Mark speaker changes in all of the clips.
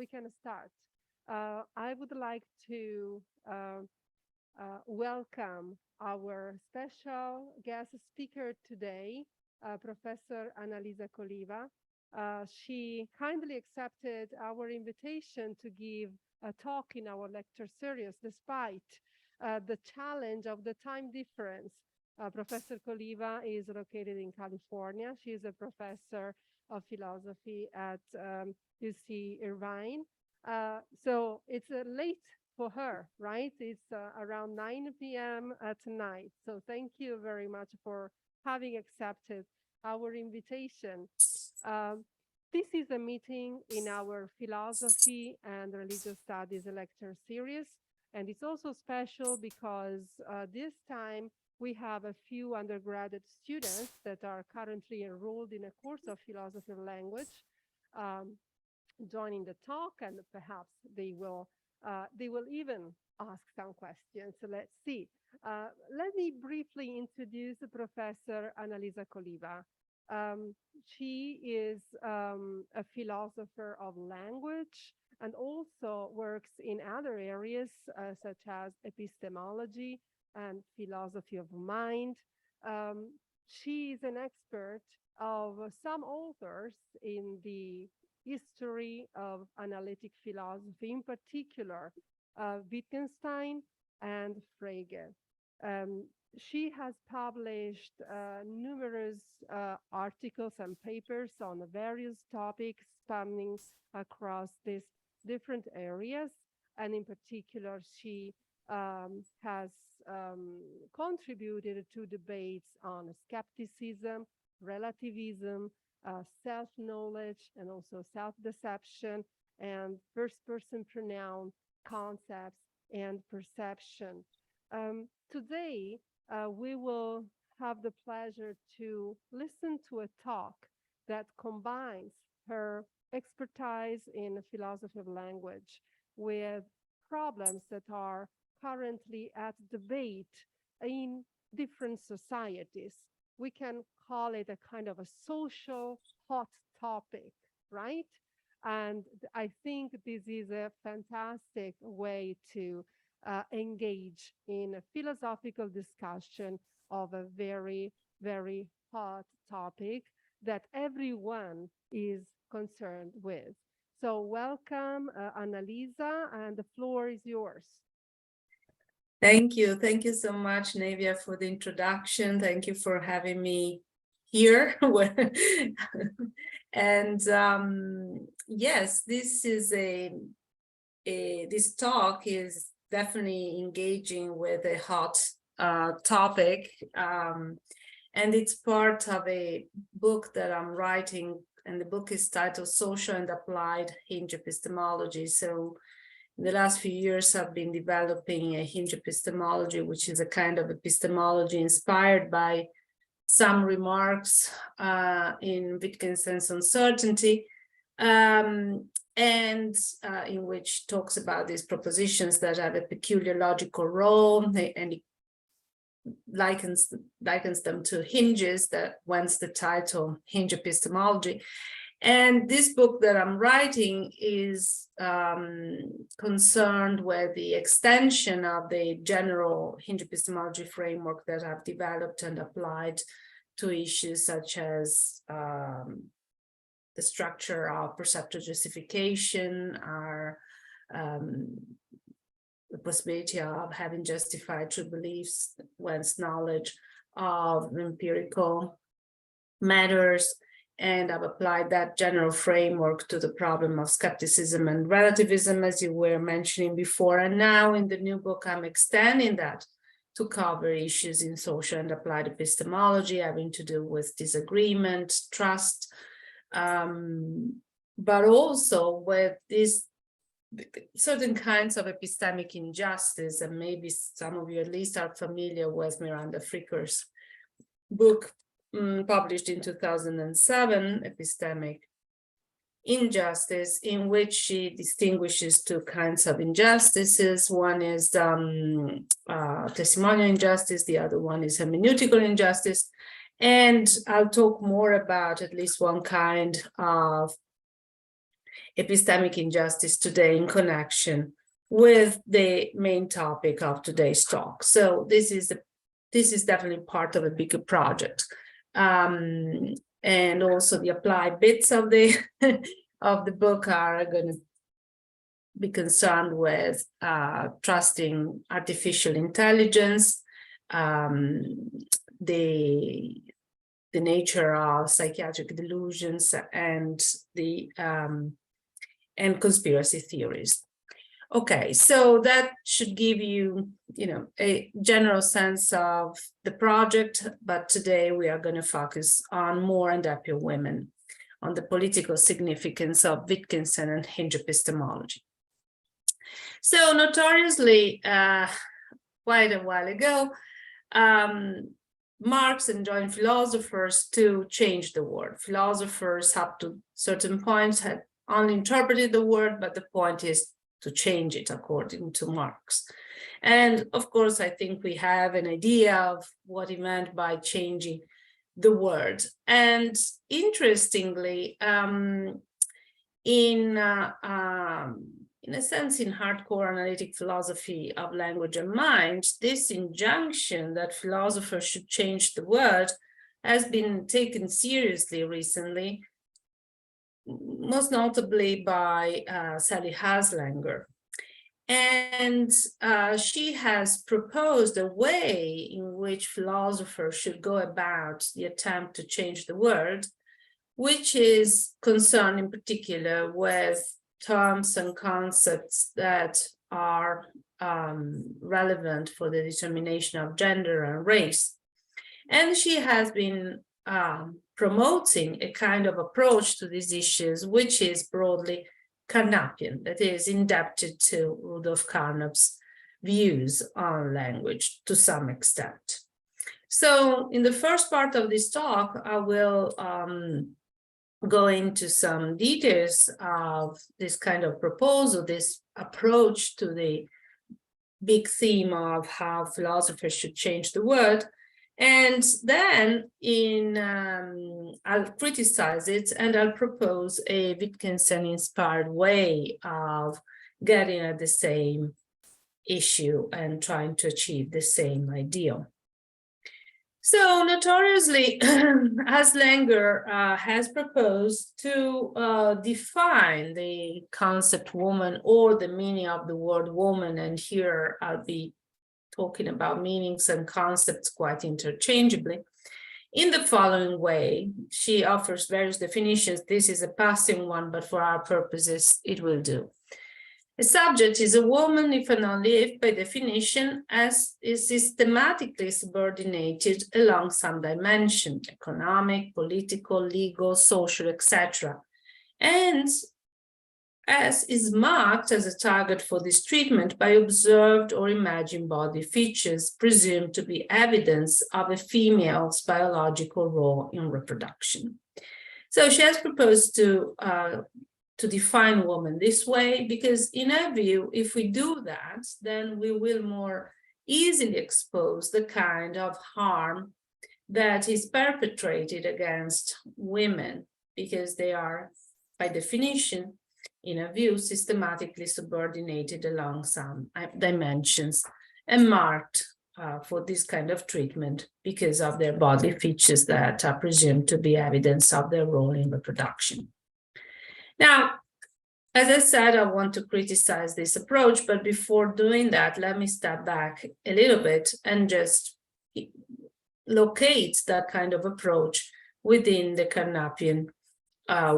Speaker 1: we can start. I would like to welcome our special guest speaker today, Professor Annalisa Coliva. She kindly accepted our invitation to give a talk in our lecture series, despite the challenge of the time difference. Professor Coliva is located in California. She is a professor of philosophy at UC Irvine. So it's late for her, right? It's around 9 p.m. Tonight. So thank you very much for having accepted our invitation. This is a meeting in our philosophy and religious studies lecture series. And it's also special because this time we have a few undergraduate students that are currently enrolled in a course of philosophy of language joining the talk, and perhaps they will even ask some questions. So let's see. Let me briefly introduce Professor Annalisa Coliva. She is a philosopher of language and also works in other areas such as epistemology and philosophy of mind. She is an expert of some authors in the history of analytic philosophy, in particular Wittgenstein and Frege. She has published numerous articles and papers on various topics spanning across these different areas. And in particular, she has contributed to debates on skepticism, relativism, self-knowledge, and also self-deception, and first-person pronoun concepts and perception. Today, we will have the pleasure to listen to a talk that combines her expertise in philosophy of language with problems that are currently at debate in different societies. We can call it a kind of a social hot topic, right? And I think this is a fantastic way to engage in a philosophical discussion of a very, very hot topic that everyone is concerned with. So welcome, Annalisa, and the floor is yours.
Speaker 2: Thank you. Thank you so much, Navia, for the introduction. Thank you for having me here. And yes, this is this talk is definitely engaging with a hot topic. And it's part of a book that I'm writing, and the book is titled Social and Applied Hinge Epistemology. So in the last few years, I've been developing a hinge epistemology, which is a kind of epistemology inspired by some remarks in Wittgenstein's Uncertainty, and in which talks about these propositions that have a peculiar logical role, and it likens them to hinges, that whence the title Hinge Epistemology. And this book that I'm writing is concerned with the extension of the general hinge epistemology framework that I've developed and applied to issues such as the structure of perceptual justification, or the possibility of having justified true beliefs, whence knowledge of empirical matters. And I've applied that general framework to the problem of skepticism and relativism, as you were mentioning before. And now in the new book, I'm extending that to cover issues in social and applied epistemology, having to do with disagreement, trust, but also with these certain kinds of epistemic injustice. And maybe some of you at least are familiar with Miranda Fricker's book, published in 2007, Epistemic Injustice, in which she distinguishes two kinds of injustices. One is testimonial injustice, the other one is hermeneutical injustice. And I'll talk more about at least one kind of epistemic injustice today in connection with the main topic of today's talk. So this is definitely part of a bigger project. And also the applied bits of the of the book are going to be concerned with trusting artificial intelligence, the nature of psychiatric delusions, and and conspiracy theories. Okay, so that should give you, a general sense of the project, but today we are going to focus on more and happier women, on the political significance of Wittgenstein and hinge epistemology. So notoriously, quite a while ago, Marx enjoined philosophers to change the word. Philosophers up to certain points had only interpreted the word, but the point is to change it according to Marx. And of course, I think we have an idea of what he meant by changing the word. And interestingly, in a sense, in hardcore analytic philosophy of language and mind, this injunction that philosophers should change the word has been taken seriously recently, most notably by Sally Haslanger. And she has proposed a way in which philosophers should go about the attempt to change the word, which is concerned in particular with terms and concepts that are relevant for the determination of gender and race. And she has been promoting a kind of approach to these issues, which is broadly Carnapian, that is indebted to Rudolf Carnap's views on language to some extent. So in the first part of this talk, I will go into some details of this kind of proposal, this approach to the big theme of how philosophers should change the world. And then I'll criticize it, and I'll propose a Wittgenstein-inspired way of getting at the same issue and trying to achieve the same ideal. So notoriously, Haslanger has proposed to define the concept woman or the meaning of the word woman, and here I'll be talking about meanings and concepts quite interchangeably, in the following way. She offers various definitions. This is a passing one, but for our purposes, it will do. A subject is a woman if and only if, by definition, as is systematically subordinated along some dimension, economic, political, legal, social, etc., and as is marked as a target for this treatment by observed or imagined body features presumed to be evidence of a female's biological role in reproduction. So she has proposed to define woman this way, because in her view, if we do that, then we will more easily expose the kind of harm that is perpetrated against women, because they are, by definition, in her view, systematically subordinated along some dimensions and marked for this kind of treatment because of their body features that are presumed to be evidence of their role in reproduction. Now, as I said, I want to criticize this approach, but before doing that, let me step back a little bit and just locate that kind of approach within the Carnapian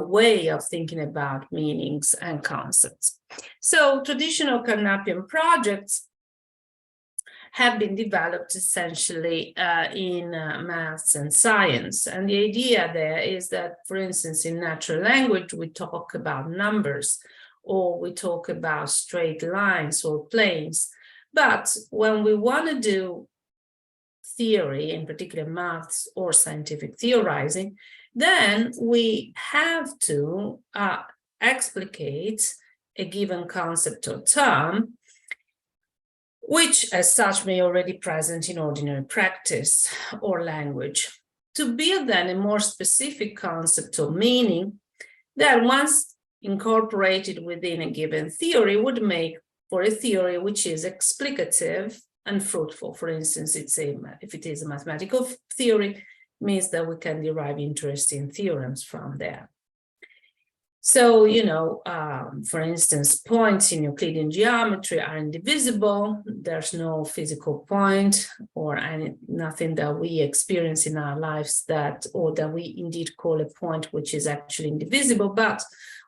Speaker 2: way of thinking about meanings and concepts. So traditional Carnapian projects have been developed essentially in maths and science. And the idea there is that, for instance, in natural language, we talk about numbers, or we talk about straight lines or planes. But when we want to do theory, in particular maths or scientific theorizing, then we have to explicate a given concept or term, which as such may already present in ordinary practice or language, to build then a more specific concept or meaning that once incorporated within a given theory would make for a theory which is explicative and fruitful. For instance, if it is a mathematical theory, means that we can derive interesting theorems from there. So, for instance, points in Euclidean geometry are indivisible. There's no physical point or nothing that we experience in our lives that we indeed call a point which is actually indivisible. But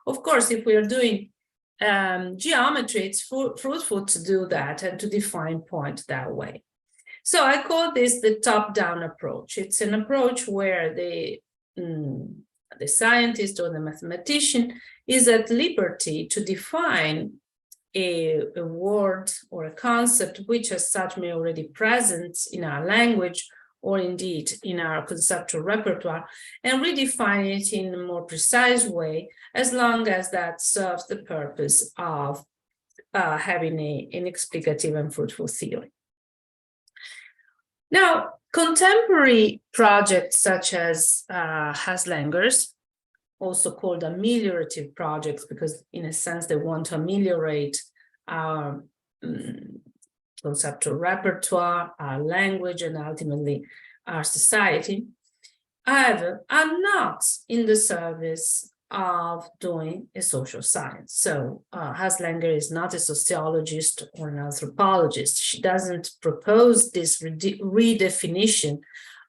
Speaker 2: of course, if we are doing geometry, it's fruitful to do that and to define point that way. So I call this the top-down approach. It's an approach where the scientist or the mathematician is at liberty to define a word or a concept which as such may already present in our language or indeed in our conceptual repertoire, and redefine it in a more precise way, as long as that serves the purpose of having an explicative and fruitful theory. Now, contemporary projects such as Haslanger's, also called ameliorative projects, because in a sense they want to ameliorate our conceptual repertoire, our language, and ultimately our society, however, are not in the service of doing a social science. So Haslanger is not a sociologist or an anthropologist. She doesn't propose this redefinition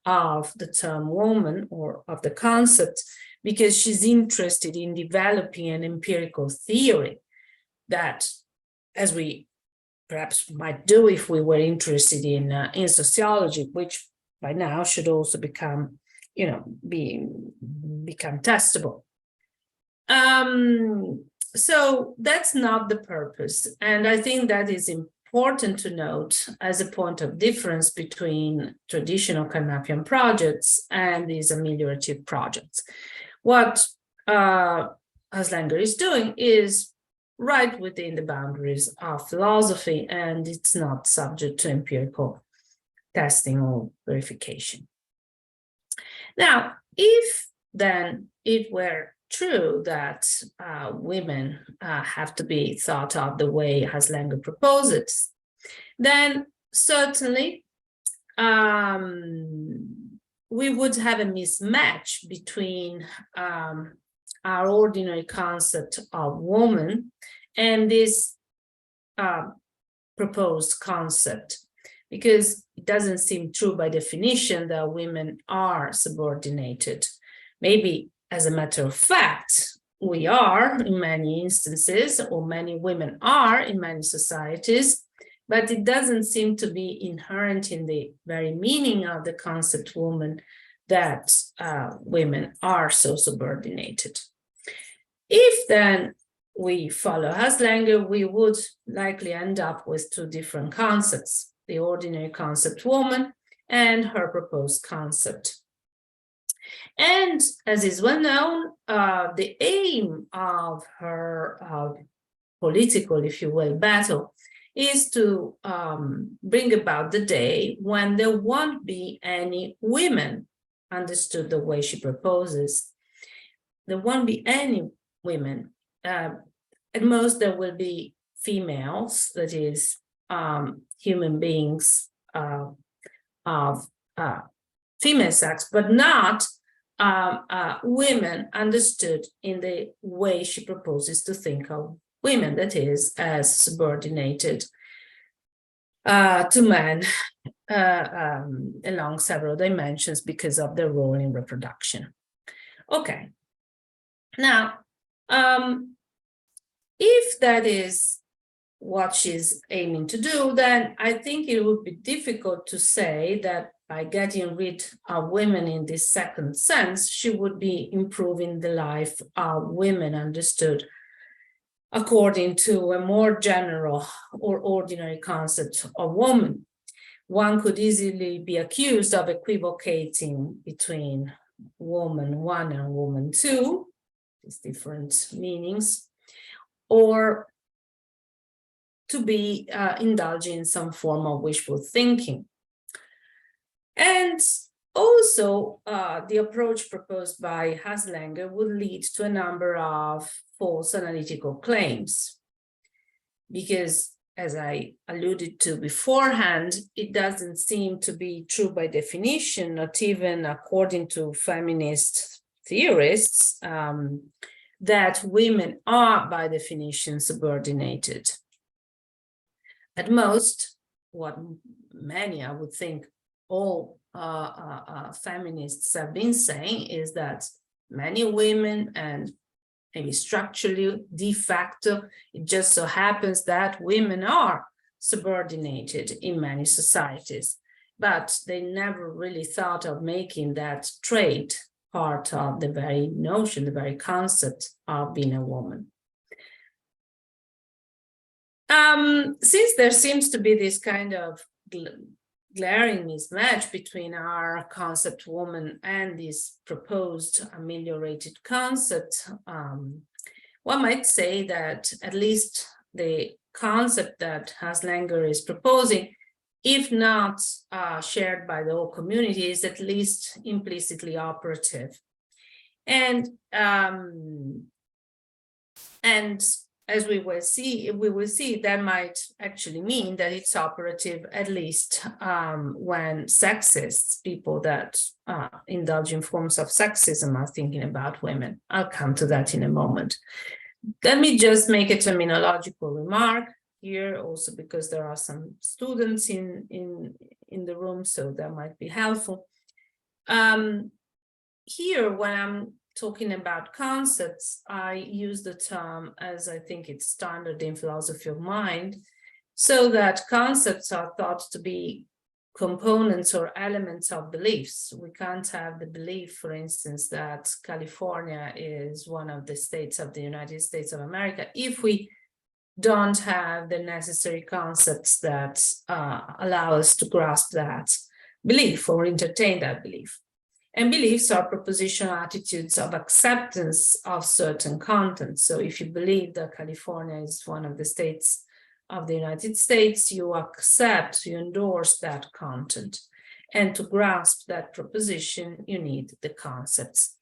Speaker 2: of the term woman or of the concept because she's interested in developing an empirical theory that, as we perhaps might do if we were interested in sociology, which by now should also become, become testable. So that's not the purpose. And I think that is important to note as a point of difference between traditional Carnapian projects and these ameliorative projects. What Haslanger is doing is right within the boundaries of philosophy, and it's not subject to empirical testing or verification. Now, if then it were true that women have to be thought of the way Haslanger proposes, then certainly we would have a mismatch between our ordinary concept of woman and this proposed concept, because it doesn't seem true by definition that women are subordinated. Maybe as a matter of fact, we are in many instances, or many women are in many societies, but it doesn't seem to be inherent in the very meaning of the concept woman that women are so subordinated. If then we follow Haslanger, we would likely end up with two different concepts, the ordinary concept woman and her proposed concept. And as is well known, the aim of her political, if you will, battle is to bring about the day when there won't be any women understood the way she proposes. There won't be any women. At most, there will be females, that is, human beings of female sex, but not women understood in the way she proposes to think of women, that is, as subordinated to men along several dimensions because of their role in reproduction. Okay. Now, if that is what she's aiming to do, then I think it would be difficult to say that by getting rid of women in this second sense, she would be improving the life of women understood according to a more general or ordinary concept of woman. One could easily be accused of equivocating between woman one and woman two, these different meanings, or to be indulging in some form of wishful thinking. And also, the approach proposed by Haslanger would lead to a number of false analytical claims. Because, as I alluded to beforehand, it doesn't seem to be true by definition, not even according to feminist theorists, that women are by definition subordinated. At most, what many, I would think, all feminists have been saying is that many women, and maybe structurally, de facto, it just so happens that women are subordinated in many societies, but they never really thought of making that trait part of the very notion, the very concept of being a woman. Since there seems to be this kind of glaring mismatch between our concept woman and this proposed ameliorated concept, one might say that at least the concept that Haslanger is proposing, if not shared by the whole community, is at least implicitly operative. And as we will see that might actually mean that it's operative at least when sexists, people that indulge in forms of sexism, are thinking about women. I'll come to that in a moment. Let me just make a terminological remark here, also because there are some students in the room, so that might be helpful. Here, when I'm talking about concepts, I use the term as I think it's standard in philosophy of mind, so that concepts are thought to be components or elements of beliefs. We can't have the belief, for instance, that California is one of the states of the United States of America if we don't have the necessary concepts that allow us to grasp that belief or entertain that belief. And beliefs are propositional attitudes of acceptance of certain content. So if you believe that California is one of the states of the United States, you accept, you endorse that content. And to grasp that proposition, you need the concepts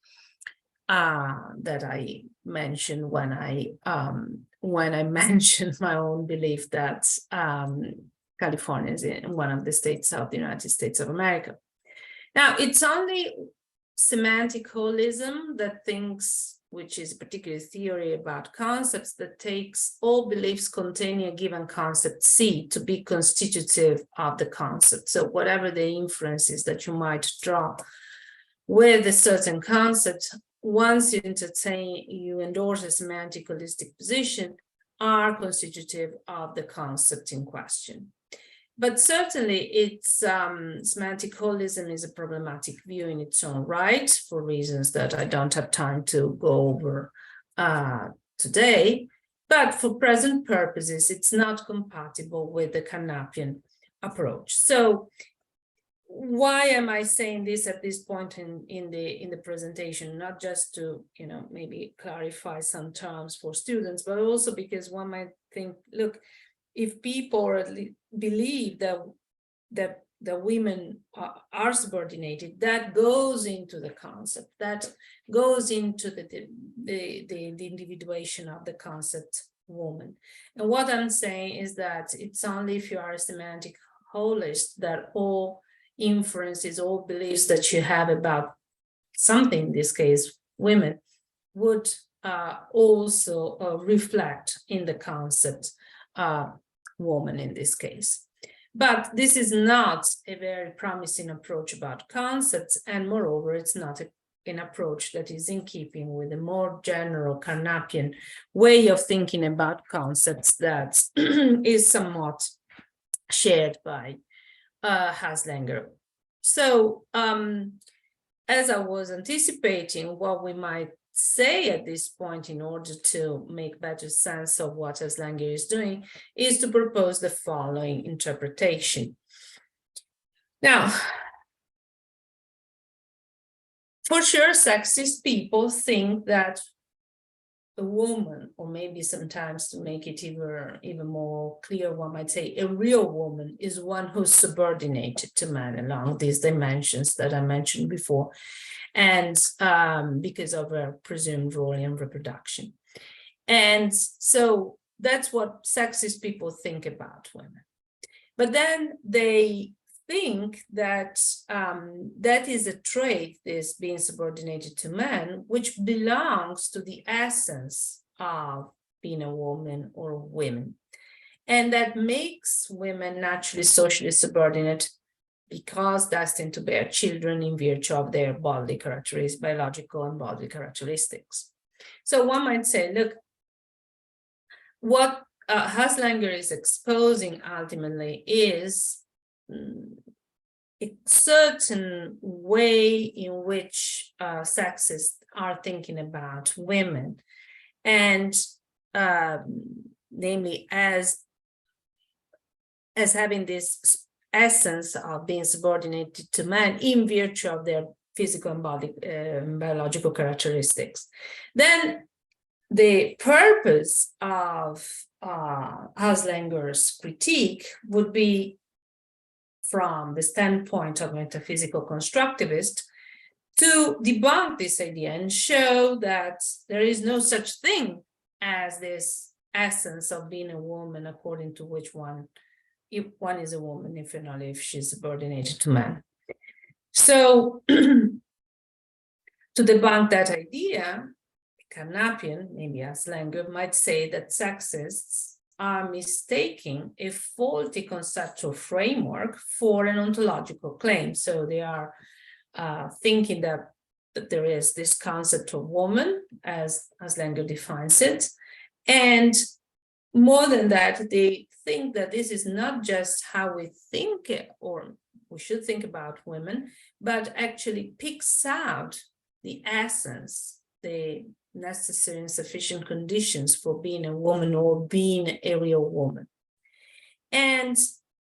Speaker 2: that I mentioned when I mentioned my own belief that California is one of the states of the United States of America. Now, it's only semantic holism that thinks, which is a particular theory about concepts, that takes all beliefs containing a given concept C to be constitutive of the concept. So whatever the inferences that you might draw with a certain concept, once you endorse a semantic holistic position, are constitutive of the concept in question. But certainly, it's semantic holism is a problematic view in its own right, for reasons that I don't have time to go over today. But for present purposes, it's not compatible with the Carnapian approach. So, why am I saying this at this point in the presentation? Not just to maybe clarify some terms for students, but also because one might think, look, if people believe that women are subordinated, that goes into the concept, that goes into the individuation of the concept woman. And what I'm saying is that it's only if you are a semantic holist that all inferences, all beliefs that you have about something, in this case, women, would also reflect in the concept woman in this case. But this is not a very promising approach about concepts, and moreover, it's not an approach that is in keeping with a more general Carnapian way of thinking about concepts that is somewhat shared by Haslanger. So, as I was anticipating, what we might say at this point in order to make better sense of what Haslanger is doing is to propose the following interpretation. Now, for sure, sexist people think that a woman, or maybe sometimes to make it even more clear, one might say a real woman is one who's subordinated to man along these dimensions that I mentioned before, and because of her presumed role in reproduction. And so that's what sexist people think about women. But then they think that that is a trait, this being subordinated to men, which belongs to the essence of being a woman or women. And that makes women naturally socially subordinate because destined to bear children in virtue of their bodily characteristics, biological and bodily characteristics. So one might say, look, what Haslanger is exposing ultimately is a certain way in which sexists are thinking about women, and namely as having this essence of being subordinated to men in virtue of their physical and biological characteristics. Then the purpose of Haslanger's critique would be, from the standpoint of metaphysical constructivist, to debunk this idea and show that there is no such thing as this essence of being a woman, according to which one, if one is a woman, if not, if she's subordinated to man. So to debunk that idea, Carnapian, maybe Haslanger, might say that sexists are mistaking a faulty conceptual framework for an ontological claim. So they are thinking that there is this concept of woman, as Haslanger defines it, and more than that, they think that this is not just how we think or we should think about women, but actually picks out the essence, the necessary and sufficient conditions for being a woman or being a real woman. And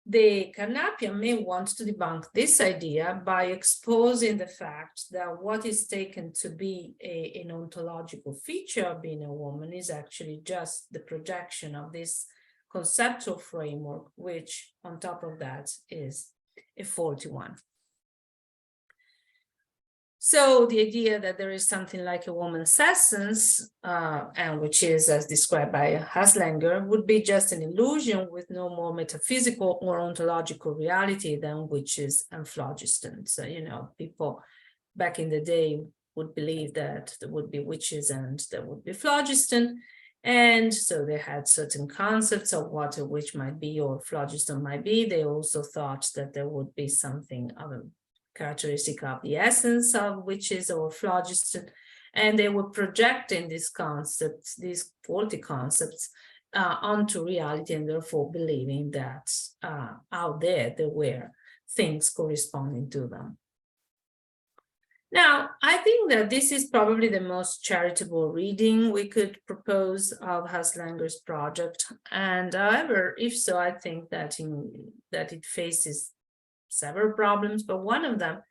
Speaker 2: the Carnapian may want to debunk this idea by exposing the fact that what is taken to be an ontological feature of being a woman is actually just the projection of this conceptual framework, which on top of that is a faulty one. So the idea that there is something like a woman's essence, and which is as described by Haslanger, would be just an illusion with no more metaphysical or ontological reality than witches and phlogiston. So, people back in the day would believe that there would be witches and there would be phlogiston. And so they had certain concepts of what a witch might be or phlogiston might be. They also thought that there would be something of a characteristic of the essence of witches or phlogiston, and they were projecting these concepts, these faulty concepts, onto reality, and therefore believing that out there were things corresponding to them. Now, I think that this is probably the most charitable reading we could propose of Haslanger's project, and however, if so, I think that it faces several problems, but one of them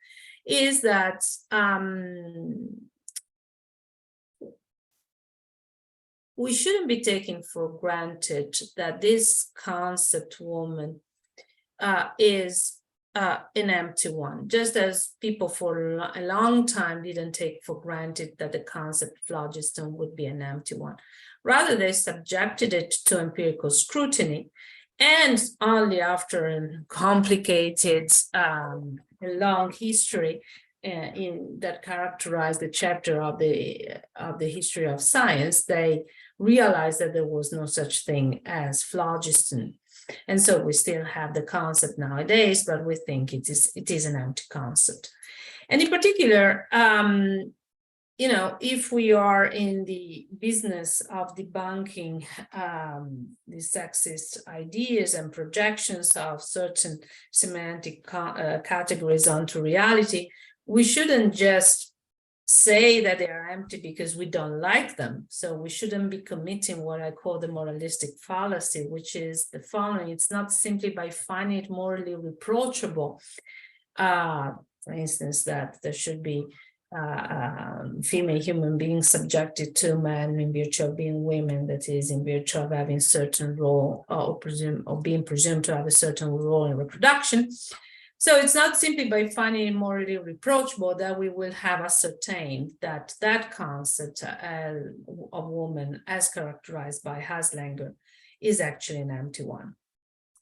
Speaker 2: is that we shouldn't be taking for granted that this concept woman is an empty one, just as people for a long time didn't take for granted that the concept phlogiston would be an empty one. Rather, they subjected it to empirical scrutiny. And only after a complicated, long history that characterized the chapter of the history of science, they realized that there was no such thing as phlogiston. And so we still have the concept nowadays, but we think it is an empty concept. And in particular, if we are in the business of debunking the sexist ideas and projections of certain semantic categories onto reality, we shouldn't just say that they are empty because we don't like them. So we shouldn't be committing what I call the moralistic fallacy, which is the following. It's not simply by finding it morally reproachable, for instance, that there should be female human beings subjected to men in virtue of being women, that is, in virtue of having certain role or being presumed to have a certain role in reproduction. So it's not simply by finding it morally reproachable that we will have ascertained that that concept of woman as characterized by Haslanger is actually an empty one.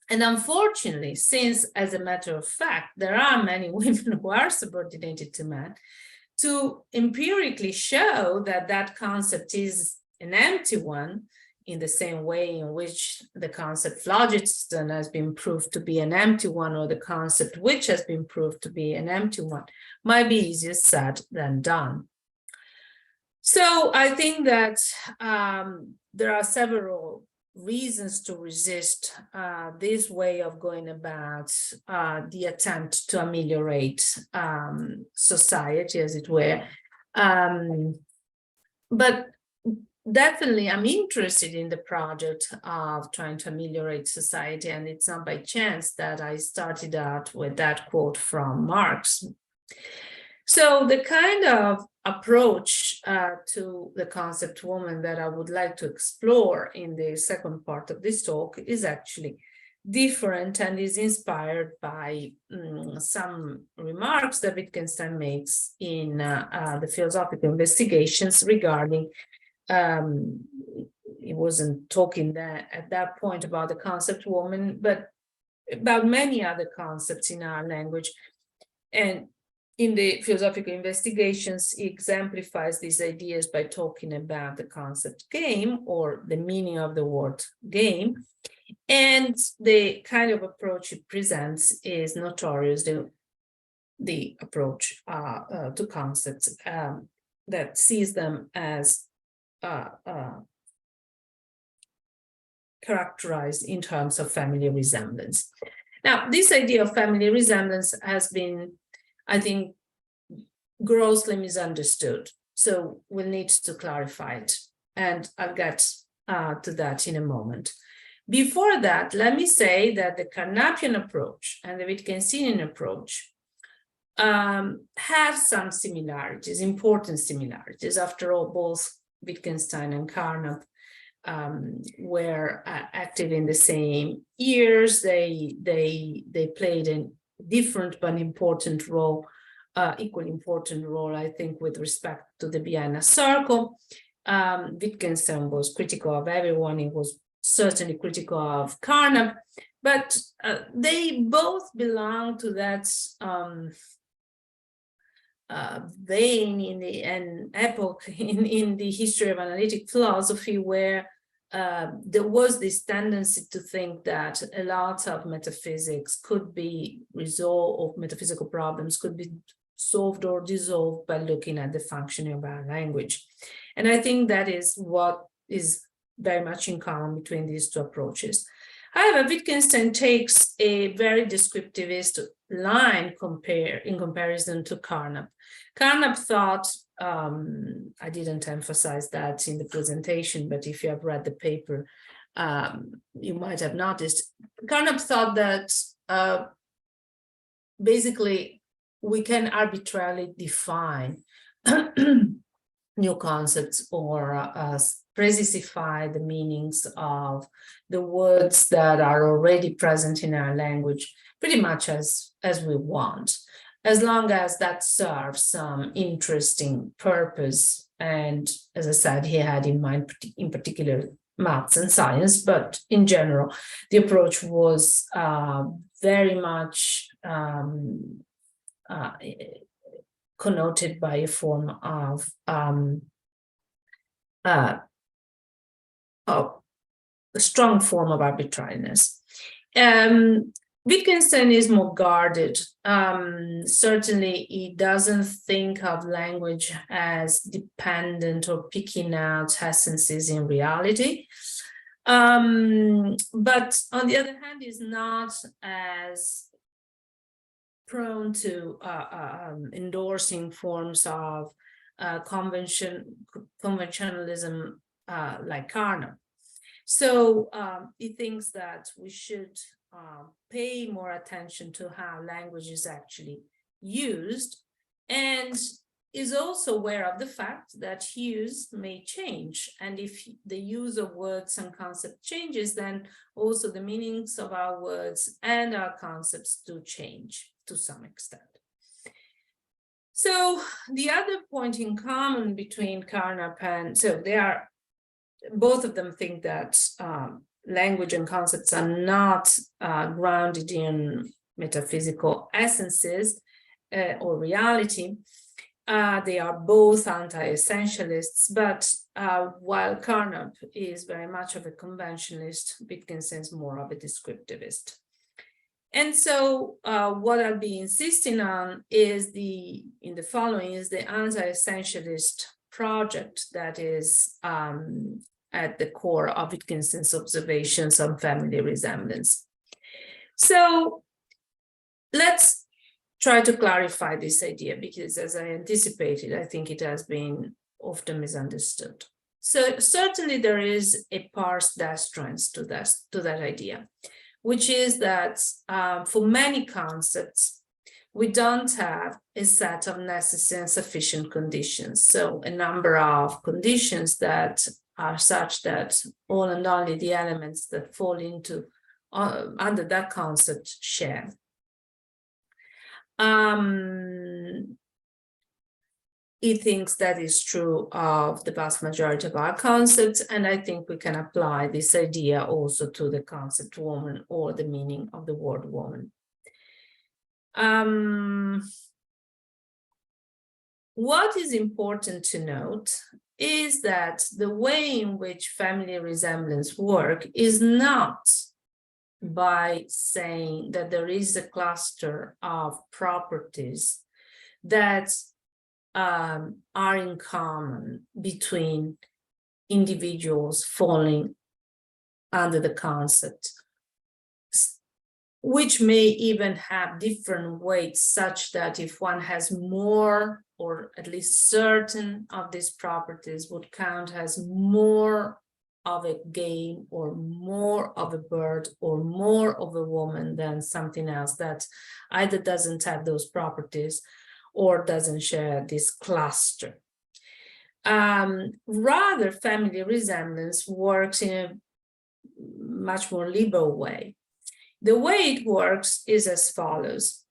Speaker 2: And unfortunately, since as a matter of fact, there are many women who are subordinated to men, to empirically show that that concept is an empty one, in the same way in which the concept phlogiston has been proved to be an empty one, or the concept which has been proved to be an empty one, might be easier said than done. So I think that there are several reasons to resist this way of going about the attempt to ameliorate society, as it were. But definitely, I'm interested in the project of trying to ameliorate society, and it's not by chance that I started out with that quote from Marx. So the kind of approach to the concept woman that I would like to explore in the second part of this talk is actually different and is inspired by some remarks that Wittgenstein makes in the philosophical investigations regarding he wasn't talking at that point about the concept woman, but about many other concepts in our language. And in the philosophical investigations, he exemplifies these ideas by talking about the concept game, or the meaning of the word game. And the kind of approach he presents is notorious, the approach to concepts that sees them as characterized in terms of family resemblance. Now, this idea of family resemblance has been, I think, grossly misunderstood. So we'll need to clarify it. And I'll get to that in a moment. Before that, let me say that the Carnapian approach and the Wittgensteinian approach have some similarities, important similarities. After all, both Wittgenstein and Carnap were active in the same years. They played a different but important role, equally important role, I think, with respect to the Vienna Circle. Wittgenstein was critical of everyone. He was certainly critical of Carnap, but they both belong to that vein in the epoch in the history of analytic philosophy where there was this tendency to think that a lot of metaphysics could be resolved, or metaphysical problems could be solved or dissolved by looking at the functioning of our language. And I think that is what is very much in common between these two approaches. However, Wittgenstein takes a very descriptivist line in comparison to Carnap. Carnap thought, I didn't emphasize that in the presentation, but if you have read the paper, you might have noticed. Carnap thought that basically we can arbitrarily define new concepts or specify the meanings of the words that are already present in our language pretty much as we want, as long as that serves some interesting purpose. And as I said, he had in mind in particular maths and science, but in general, the approach was very much connoted by a form of a strong form of arbitrariness. Wittgenstein is more guarded. Certainly, he doesn't think of language as dependent or picking out essences in reality. But on the other hand, he's not as prone to endorsing forms of conventionalism like Carnap. So he thinks that we should pay more attention to how language is actually used, and is also aware of the fact that use may change. And if the use of words and concepts changes, then also the meanings of our words and our concepts do change. to some extent. So the other point in common between Carnap and, so they are, both of them think that language and concepts are not grounded in metaphysical essences or reality. They are both anti-essentialists, but while Carnap is very much of a conventionalist, Wittgenstein is more of a descriptivist. And so what I'll be insisting on is in the following is the anti-essentialist project that is at the core of Wittgenstein's observations on family resemblance. So let's try to clarify this idea, because as I anticipated, I think it has been often misunderstood. So certainly there is a pars destruens to that idea, which is that for many concepts, we don't have a set of necessary and sufficient conditions. So a number of conditions that are such that all and only the elements that fall into under that concept share. He thinks that is true of the vast majority of our concepts, and I think we can apply this idea also to the concept woman or the meaning of the word woman. What is important to note is that the way in which family resemblance work is not by saying that there is a cluster of properties that are in common between individuals falling under the concept, which may even have different weights, such that if one has more, or at least certain of these properties would count as more of a game or more of a bird or more of a woman than something else that either doesn't have those properties or doesn't share this cluster. Rather, family resemblance works in a much more liberal way. The way it works is as follows.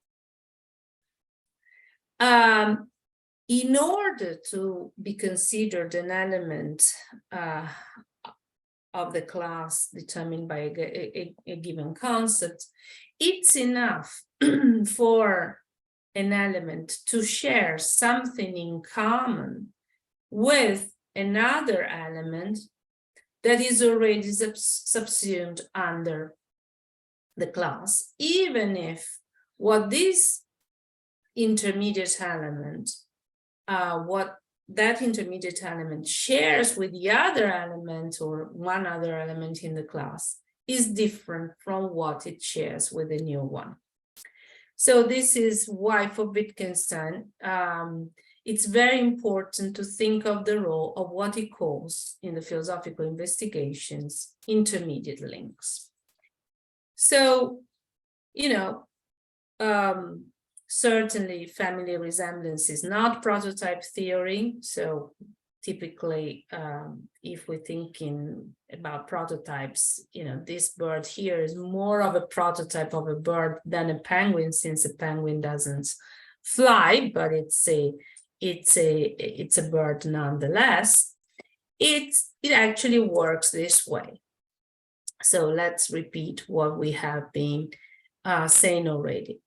Speaker 2: In order to be considered an element of the class determined by a given concept, it's enough for an element to share something in common with another element that is already subsumed under the class, even if what this intermediate element, what that intermediate element shares with the other element or one other element in the class is different from what it shares with the new one. So this is why for Wittgenstein, it's very important to think of the role of what he calls in the philosophical investigations, intermediate links. So, you know, certainly family resemblance is not prototype theory. So typically, if we're thinking about prototypes, you know, this bird here is more of a prototype of a bird than a penguin, since a penguin doesn't fly, but it's a bird nonetheless. It actually works this way. So let's repeat what we have been saying already.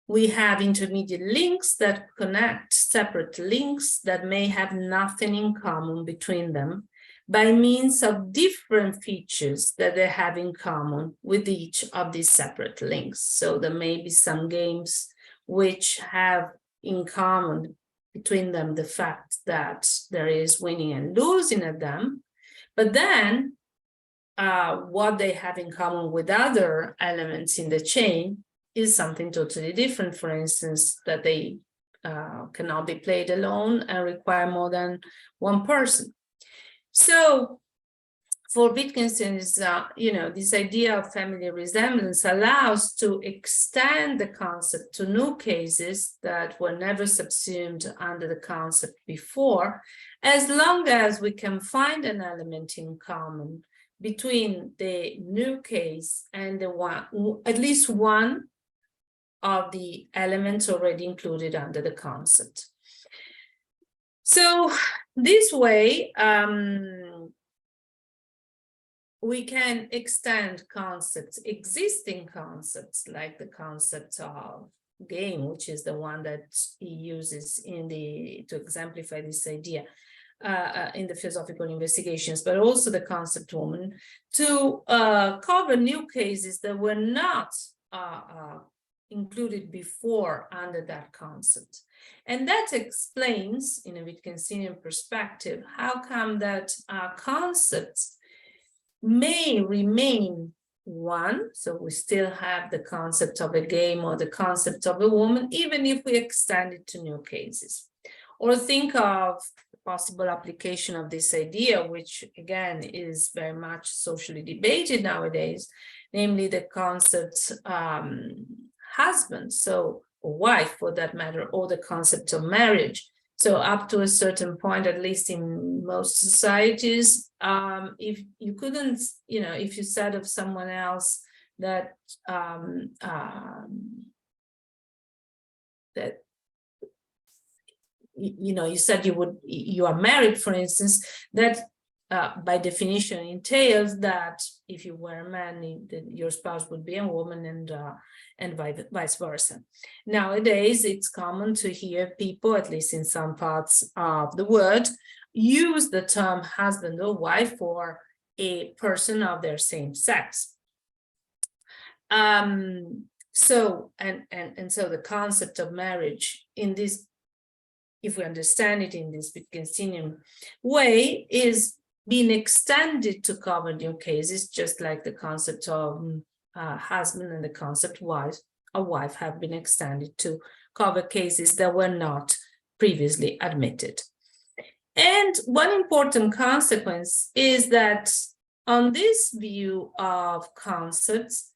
Speaker 2: We have intermediate links that connect separate links that may have nothing in common between them by means of different features that they have in common with each of these separate links. So there may be some games which have in common between them the fact that there is winning and losing at them, but then what they have in common with other elements in the chain is something totally different. For instance, that they cannot be played alone and require more than one person. So for Wittgenstein, you know, this idea of family resemblance allows to extend the concept to new cases that were never subsumed under the concept before, as long as we can find an element in common between the new case and the one, at least one of the elements already included under the concept. So this way, we can extend concepts, existing concepts, like the concept of game, which is the one that he uses to exemplify this idea in the philosophical investigations, but also the concept woman, to cover new cases that were not included before under that concept. And that explains, in a Wittgensteinian perspective, how come that concepts may remain one, so we still have the concept of a game or the concept of a woman, even if we extend it to new cases. Or think of the possible application of this idea, which again is very much socially debated nowadays, namely the concept husband, so or wife for that matter, or the concept of marriage. So up to a certain point, at least in most societies, if you couldn't, if you said of someone else that that you said you are married, for instance, that by definition entails that if you were a man, your spouse would be a woman, and vice versa. Nowadays, it's common to hear people, at least in some parts of the world, use the term husband or wife for a person of their same sex. So the concept of marriage in this, if we understand it in this Wittgensteinian way, is being extended to cover new cases, just like the concept of husband and the concept of wife have been extended to cover cases that were not previously admitted. And one important consequence is that on this view of concepts,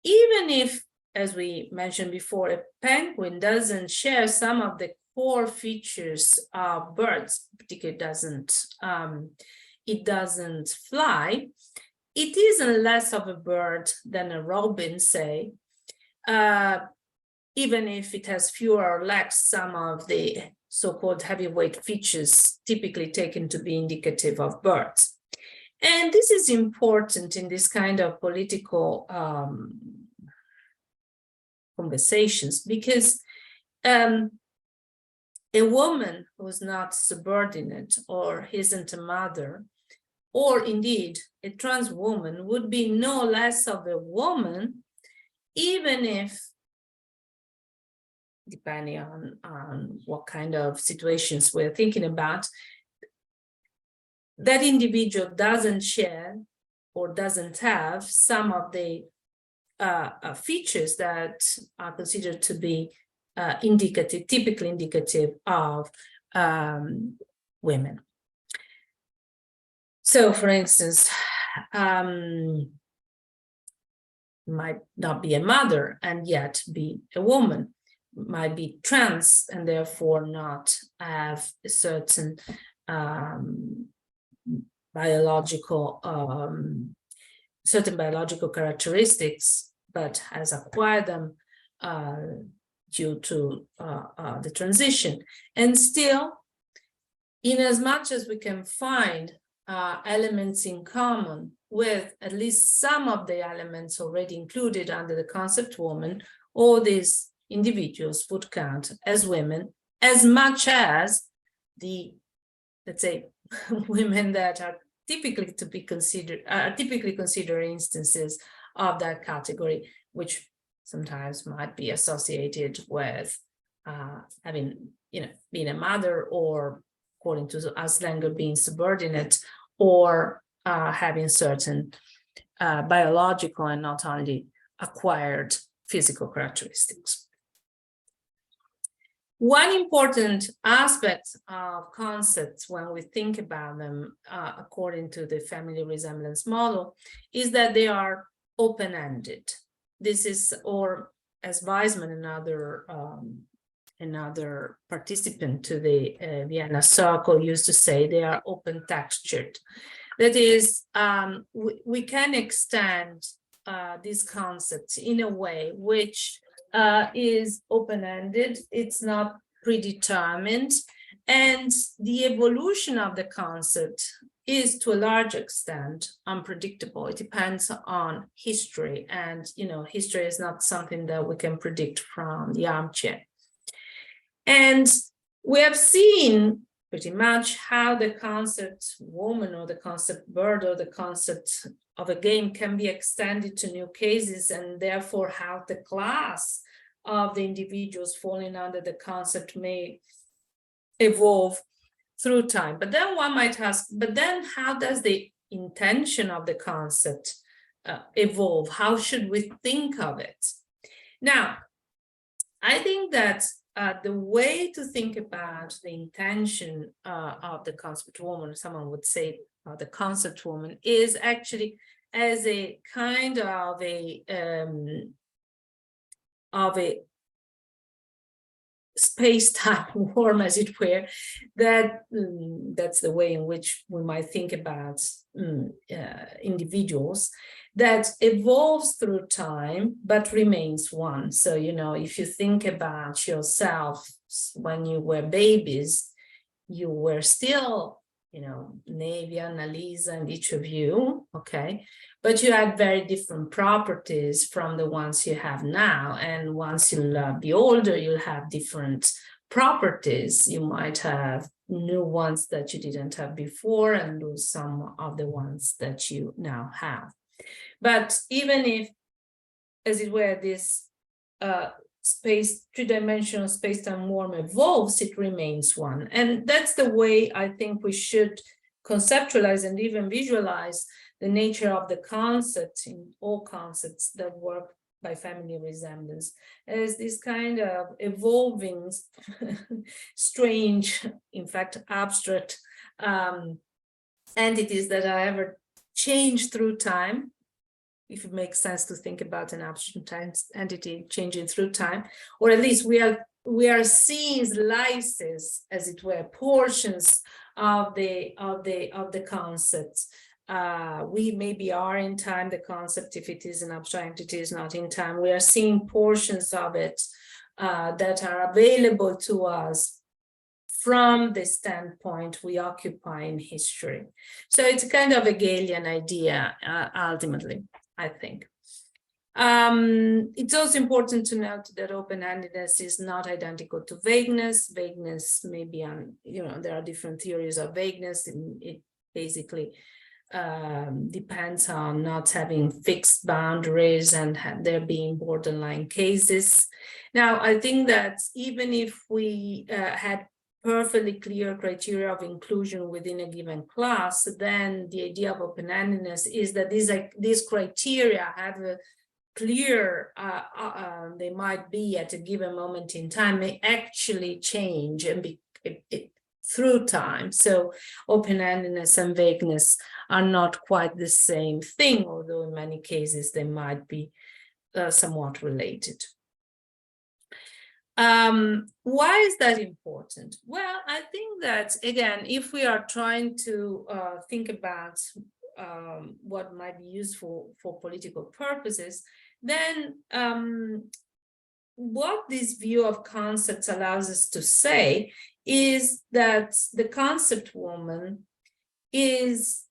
Speaker 2: even if, as we mentioned before, a penguin doesn't share some of the core features of birds, particularly it doesn't fly, it isn't less of a bird than a robin, say, even if it has fewer or lacks some of the so-called heavyweight features typically taken to be indicative of birds. And this is important in this kind of political conversations, because a woman who's not subordinate or isn't a mother, or indeed a trans woman, would be no less of a woman, even if, depending on what kind of situations we're thinking about, that individual doesn't share or doesn't have some of the features that are considered to be typically indicative of women. So, for instance, might not be a mother and yet be a woman, might be trans and therefore not have a certain biological characteristics, but has acquired them due to the transition. And still, in as much as we can find elements in common with at least some of the elements already included under the concept woman, all these individuals would count as women, as much as the, let's say, women that are typically considered instances of that category, which sometimes might be associated with having, being a mother, or according to us language, being subordinate, or having certain biological and not only acquired physical characteristics. One important aspect of concepts when we think about them, according to the family resemblance model, is that they are open-ended. This is, or as Weisman, another participant to the Vienna Circle, used to say, they are open-textured. That is, we can extend these concepts in a way which is open-ended. It's not predetermined. And the evolution of the concept is to a large extent unpredictable. It depends on history. And, history is not something that we can predict from the armchair. And we have seen pretty much how the concept woman or the concept bird or the concept of a game can be extended to new cases, and therefore how the class of the individuals falling under the concept may evolve through time. But then one might ask, but then how does the intention of the concept evolve? How should we think of it? Now, I think that the way to think about the intention of the concept woman, someone would say the concept woman, is actually as a kind of a space-time worm, as it were, that's the way in which we might think about individuals, that evolves through time but remains one. So, if you think about yourself when you were babies, you were still, Navia, Annalisa, and each of you, okay? But you had very different properties from the ones you have now. And once you'll be older, you'll have different properties. You might have new ones that you didn't have before and lose some of the ones that you now have. But even if, as it were, this three-dimensional space-time worm evolves, it remains one. And that's the way I think we should conceptualize and even visualize the nature of the concept in all concepts that work by family resemblance, as this kind of evolving, strange, in fact, abstract entities that are ever changed through time, if it makes sense to think about an abstract entity changing through time, or at least we are seeing slices, as it were, portions of the concept. We maybe are in time, the concept, if it is an abstract entity, is not in time. We are seeing portions of it that are available to us from the standpoint we occupy in history. So it's a kind of a Hegelian idea, ultimately, I think. It's also important to note that open-endedness is not identical to vagueness. Vagueness may be there are different theories of vagueness. It basically depends on not having fixed boundaries and there being borderline cases. Now, I think that even if we had perfectly clear criteria of inclusion within a given class, then the idea of open-endedness is that these criteria have a clear, they might be at a given moment in time, may actually change and be through time. So open-endedness and vagueness are not quite the same thing, although in many cases they might be somewhat related. Why is that important? Well, I think that, again, if we are trying to think about what might be useful for political purposes, then what this view of concepts allows us to say is that the concept woman is,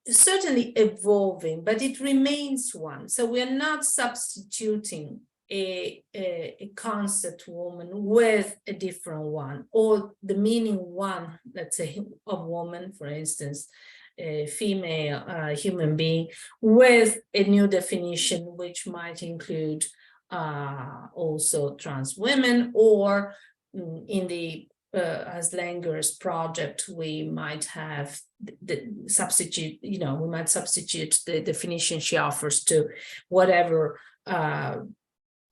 Speaker 2: certainly evolving, but it remains one. So we are not substituting a concept woman with a different one, or the meaning one, let's say, of woman, for instance, a female human being, with a new definition which might include also trans women, or in the as Langer's project, we might have the substitute, we might substitute the definition she offers to whatever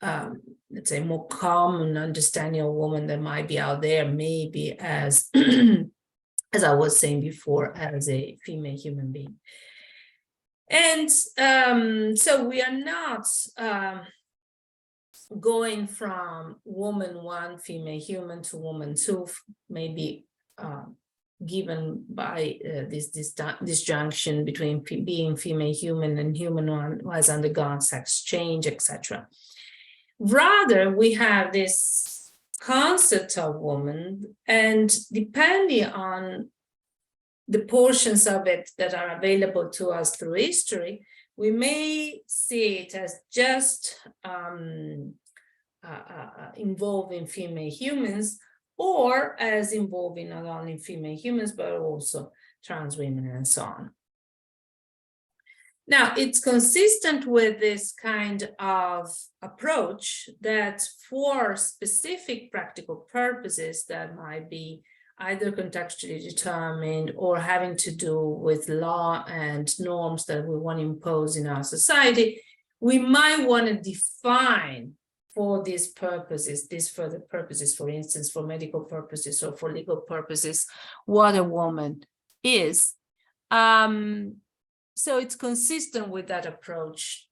Speaker 2: let's say more common understanding of woman that might be out there, maybe as as I was saying before, as a female human being. And so we are not going from woman one, female human, to woman two, maybe given by this disjunction between being female human and human one who has undergone sex change, etc. Rather, we have this concept of woman, and depending on the portions of it that are available to us through history, we may see it as just involving female humans, or as involving not only female humans, but also trans women and so on. Now, it's consistent with this kind of approach that for specific practical purposes that might be either contextually determined or having to do with law and norms that we want to impose in our society, we might want to define for these purposes, these further purposes, for instance, for medical purposes or for legal purposes, what a woman is. So it's consistent with that approach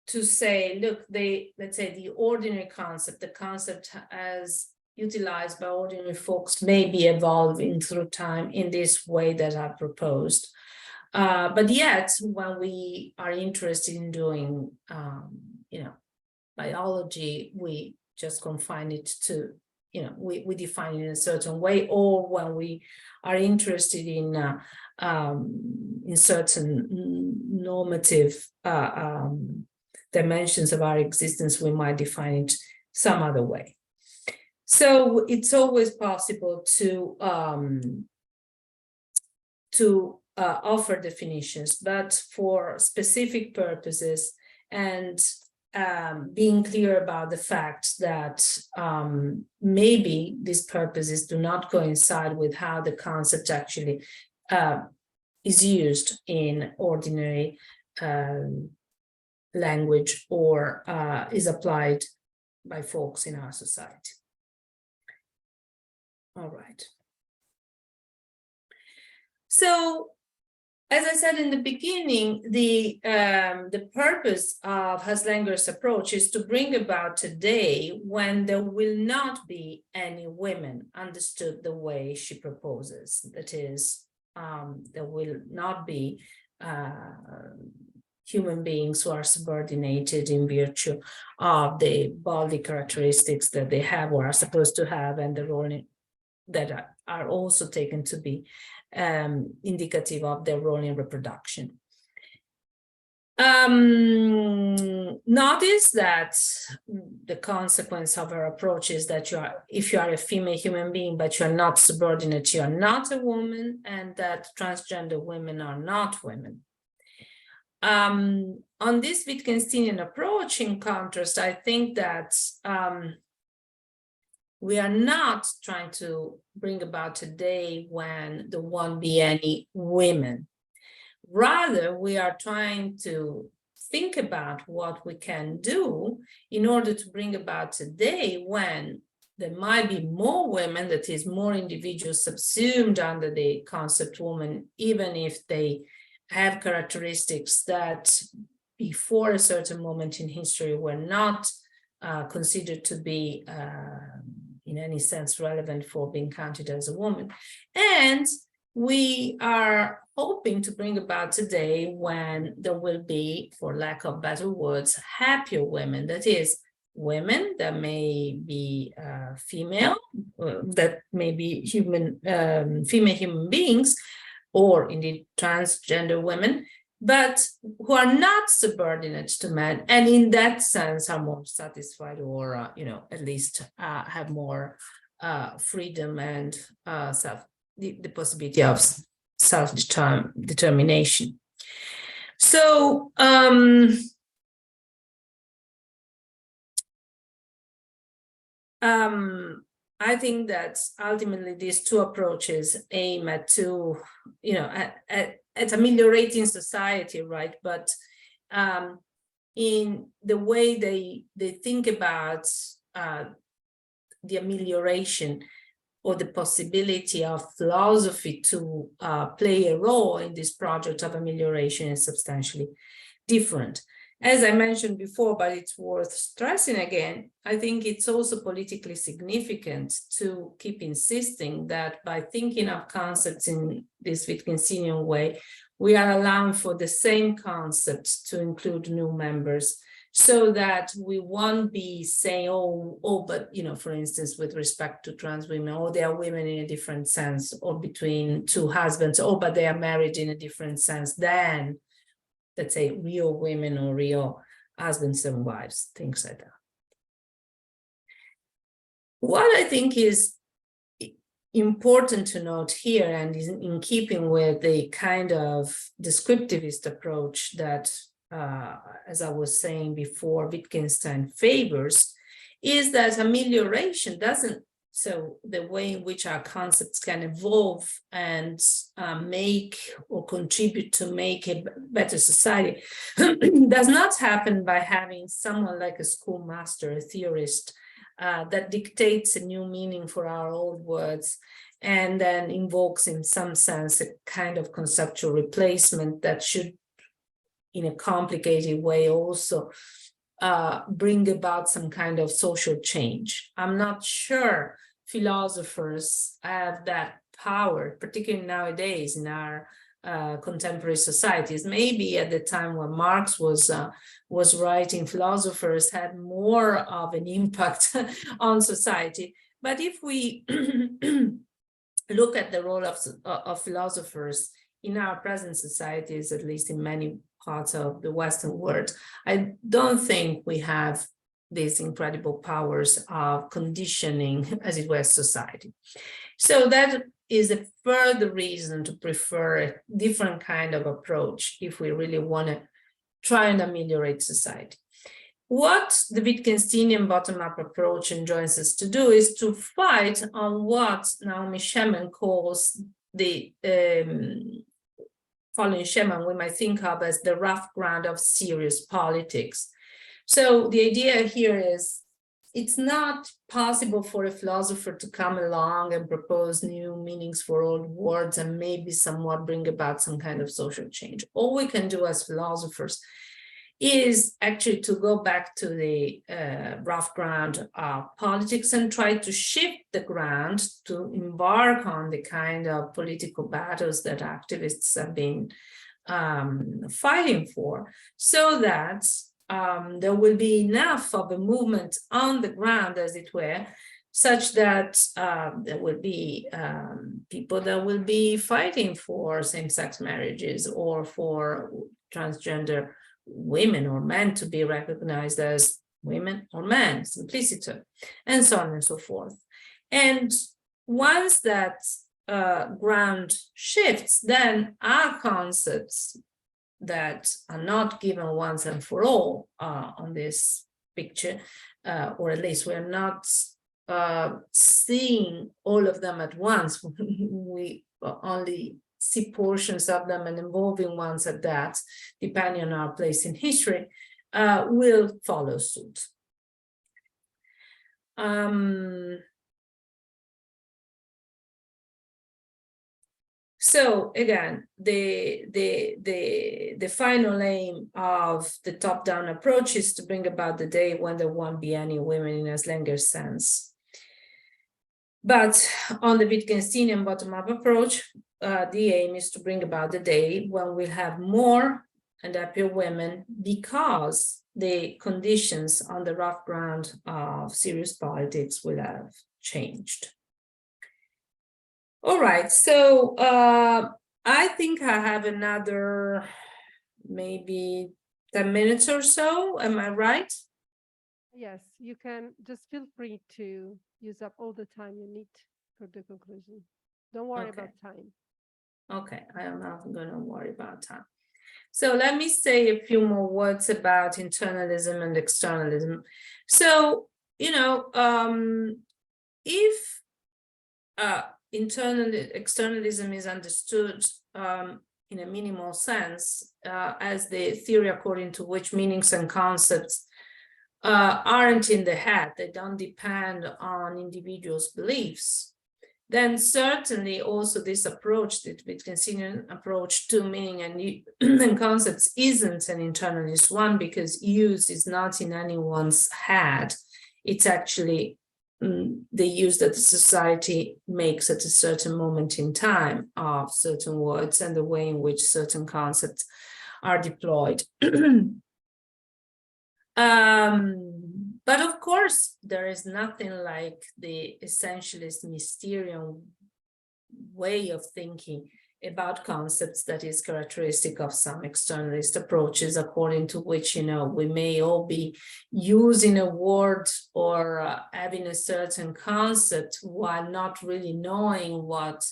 Speaker 2: to say, look, let's say the ordinary concept, the concept as utilized by ordinary folks may be evolving through time in this way that I proposed. But yet, when we are interested in doing, biology, we just confine it to, we define it in a certain way, or when we are interested in certain normative dimensions of our existence, we might define it some other way. So it's always possible to offer definitions, but for specific purposes, and being clear about the fact that maybe these purposes do not coincide with how the concept actually is used in ordinary language or is applied by folks in our society. All right. So, as I said in the beginning, the purpose of Haslanger's approach is to bring about a day when there will not be any women understood the way she proposes. That is, there will not be human beings who are subordinated in virtue of the bodily characteristics that they have or are supposed to have, and the role that are also taken to be indicative of their role in reproduction. Notice that the consequence of her approach is that if you are a female human being, but you're not subordinate, you're not a woman, and that transgender women are not women. On this Wittgensteinian approach, in contrast, I think that we are not trying to bring about a day when there won't be any women. Rather, we are trying to think about what we can do in order to bring about a day when there might be more women, that is, more individuals subsumed under the concept woman, even if they have characteristics that before a certain moment in history were not considered to be in any sense relevant for being counted as a woman. And we are hoping to bring about a day when there will be, for lack of better words, happier women. That is, women that may be female, that may be female human beings, or indeed transgender women, but who are not subordinate to men, and in that sense are more satisfied, or at least have more freedom and the possibility of self-determination. So I think that ultimately these two approaches aim at at ameliorating society, right? But in the way they think about the amelioration or the possibility of philosophy to play a role in this project of amelioration is substantially different. As I mentioned before, but it's worth stressing again, I think it's also politically significant to keep insisting that by thinking of concepts in this Wittgensteinian way, we are allowing for the same concept to include new members, so that we won't be saying, but, for instance, with respect to trans women, they are women in a different sense, or between two husbands, but they are married in a different sense than, let's say, real women or real husbands and wives, things like that. What I think is important to note here, and is in keeping with the kind of descriptivist approach that, as I was saying before, Wittgenstein favors, is that amelioration doesn't, so the way in which our concepts can evolve and make or contribute to make a better society does not happen by having someone like a schoolmaster, a theorist, that dictates a new meaning for our old words, and then invokes in some sense a kind of conceptual replacement that should, in a complicated way, also bring about some kind of social change. I'm not sure philosophers have that power, particularly nowadays in our contemporary societies. Maybe at the time when Marx was writing, philosophers had more of an impact on society. But if we look at the role of philosophers in our present societies, at least in many parts of the Western world, I don't think we have these incredible powers of conditioning, as it were, society. So that is a further reason to prefer a different kind of approach if we really want to try and ameliorate society. What the Wittgensteinian bottom-up approach enjoins us to do is to fight on what Naomi Shemin calls the following Shemin we might think of as the rough ground of serious politics. So the idea here is it's not possible for a philosopher to come along and propose new meanings for old words and maybe somewhat bring about some kind of social change. All we can do as philosophers is actually to go back to the rough ground of politics and try to shift the ground to embark on the kind of political battles that activists have been fighting for, so that there will be enough of a movement on the ground, as it were, such that there will be people that will be fighting for same-sex marriages or for transgender women or men to be recognized as women or men, simpliciter, and so on and so forth. And once that ground shifts, then our concepts that are not given once and for all on this picture, or at least we're not seeing all of them at once. We only see portions of them and involving ones at that, depending on our place in history, will follow suit. So again, the final aim of the top-down approach is to bring about the day when there won't be any women in a Slinger sense. But on the Wittgensteinian bottom-up approach, the aim is to bring about the day when we'll have more and happier women, because the conditions on the rough ground of serious politics will have changed. All right, so I think I have another maybe 10 minutes or so. Am I right?
Speaker 1: Yes, you can just feel free to use up all the time you need for the conclusion. Don't worry about time. Okay,
Speaker 2: I am not going to worry about time. So let me say a few more words about internalism and externalism. So, if externalism is understood in a minimal sense as the theory according to which meanings and concepts aren't in the head, they don't depend on individuals' beliefs, then certainly also this approach, the Wittgensteinian approach to meaning and concepts, isn't an internalist one, because use is not in anyone's head. It's actually the use that the society makes at a certain moment in time of certain words and the way in which certain concepts are deployed. But of course, there is nothing like the essentialist Mysterian way of thinking about concepts that is characteristic of some externalist approaches, according to which, we may all be using a word or having a certain concept while not really knowing what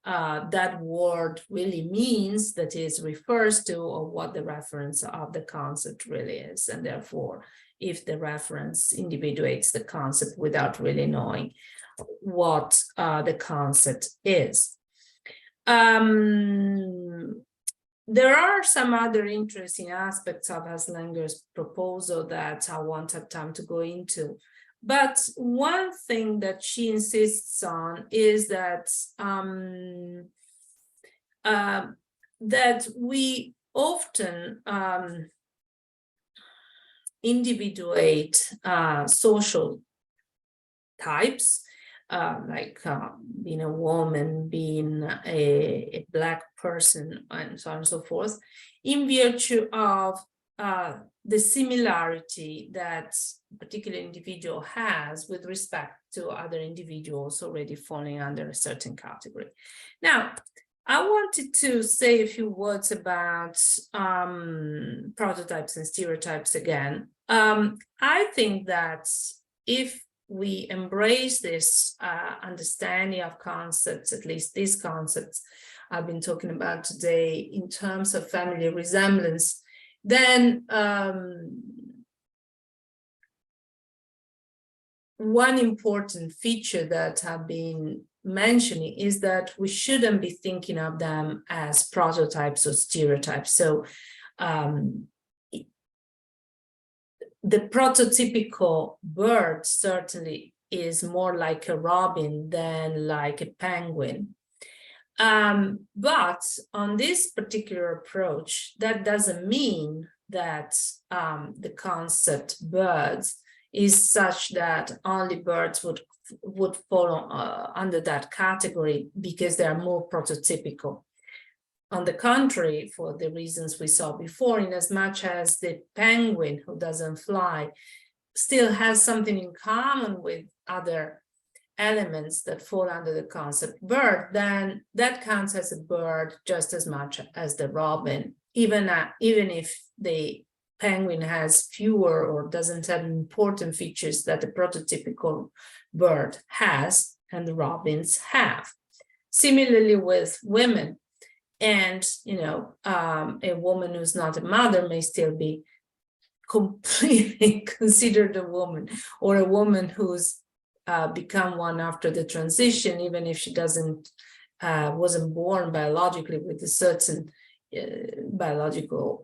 Speaker 2: that word really means, that is, refers to, or what the reference of the concept really is. And therefore, if the reference individuates the concept without really knowing what the concept is. There are some other interesting aspects of Haslanger's proposal that I won't have time to go into. But one thing that she insists on is that that we often individuate social types, like being a woman, being a Black person, and so on and so forth, in virtue of the similarity that a particular individual has with respect to other individuals already falling under a certain category. Now, I wanted to say a few words about prototypes and stereotypes again. I think that if we embrace this understanding of concepts, at least these concepts I've been talking about today, in terms of family resemblance, then one important feature that I've been mentioning is that we shouldn't be thinking of them as prototypes or stereotypes. So the prototypical bird certainly is more like a robin than like a penguin. But on this particular approach, that doesn't mean that the concept birds is such that only birds would fall under that category because they are more prototypical. On the contrary, for the reasons we saw before, in as much as the penguin who doesn't fly still has something in common with other elements that fall under the concept bird, then that counts as a bird just as much as the robin, even if the penguin has fewer or doesn't have important features that the prototypical bird has and the robins have. Similarly with women, and a woman who's not a mother may still be completely considered a woman, or a woman who's become one after the transition, even if she wasn't born biologically with a certain biological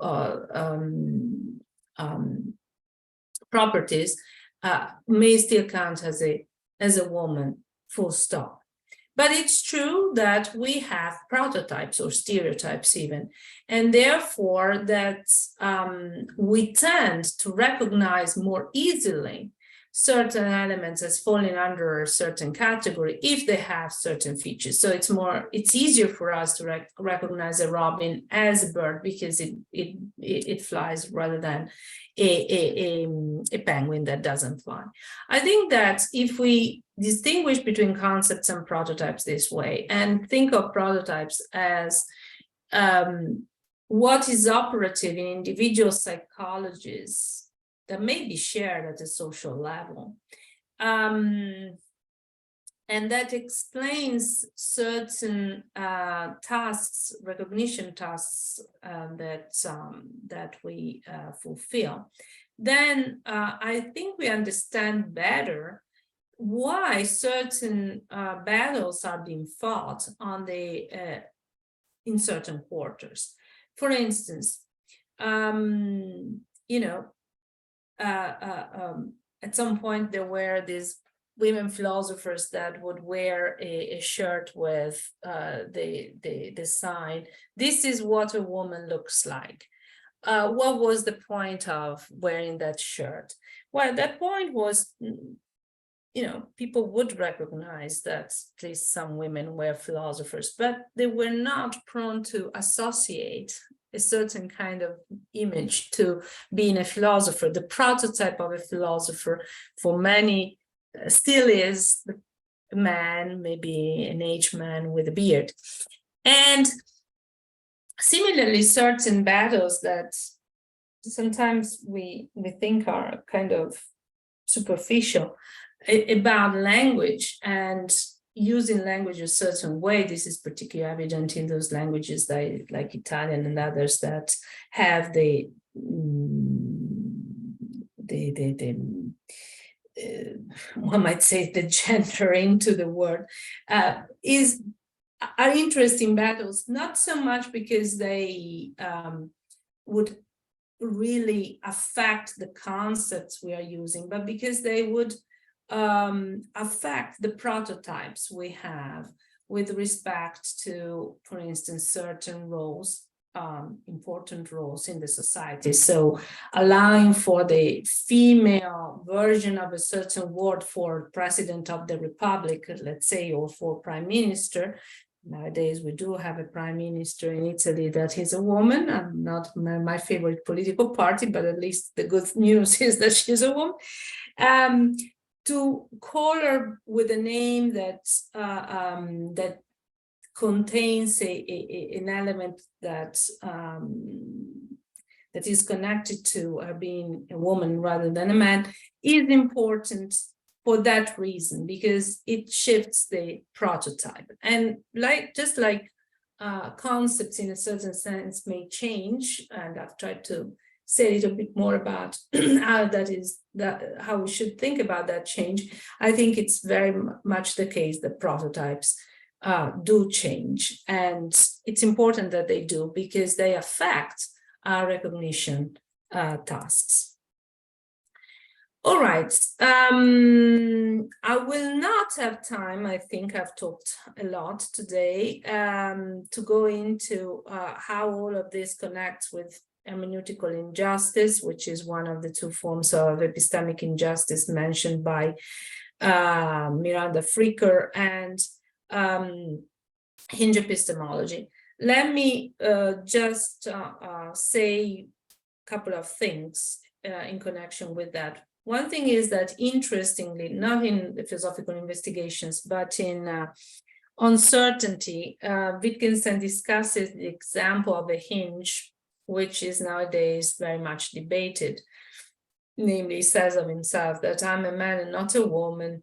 Speaker 2: properties, may still count as a woman, full stop. But it's true that we have prototypes or stereotypes even, and therefore that we tend to recognize more easily certain elements as falling under a certain category if they have certain features. So it's easier for us to recognize a robin as a bird because it flies rather than a penguin that doesn't fly. I think that if we distinguish between concepts and prototypes this way and think of prototypes as what is operative in individual psychologies that may be shared at a social level, and that explains certain tasks, recognition tasks that we fulfill, then I think we understand better why certain battles are being fought in certain quarters. For instance, at some point there were these women philosophers that would wear a shirt with the sign, "This is what a woman looks like." What was the point of wearing that shirt? Well, that point was people would recognize that at least some women were philosophers, but they were not prone to associate a certain kind of image to being a philosopher. The prototype of a philosopher for many still is a man, maybe an aged man with a beard. And similarly, certain battles that sometimes we think are kind of superficial about language and using language a certain way. This is particularly evident in those languages that, like Italian and others, that have one might say the gender into the word, are interesting battles, not so much because they would really affect the concepts we are using, but because they would affect the prototypes we have with respect to, for instance, certain roles, important roles in the society. So allowing for the female version of a certain word for president of the republic, let's say, or for prime minister. Nowadays, we do have a prime minister in Italy that is a woman. I'm not my favorite political party, but at least the good news is that she's a woman. To call her with a name that that contains an element that that is connected to her being a woman rather than a man is important for that reason, because it shifts the prototype. And just like concepts in a certain sense may change, and I've tried to say a little bit more about how we should think about that change. I think it's very much the case that prototypes do change, and it's important that they do because they affect our recognition tasks. All right, I will not have time. I think I've talked a lot today to go into how all of this connects with hermeneutical injustice, which is one of the two forms of epistemic injustice mentioned by Miranda Fricker, and hinge epistemology. Let me just say a couple of things in connection with that. One thing is that, interestingly, not in the philosophical investigations, but in uncertainty, Wittgenstein discusses the example of a hinge, which is nowadays very much debated. Namely, he says of himself that I'm a man and not a woman,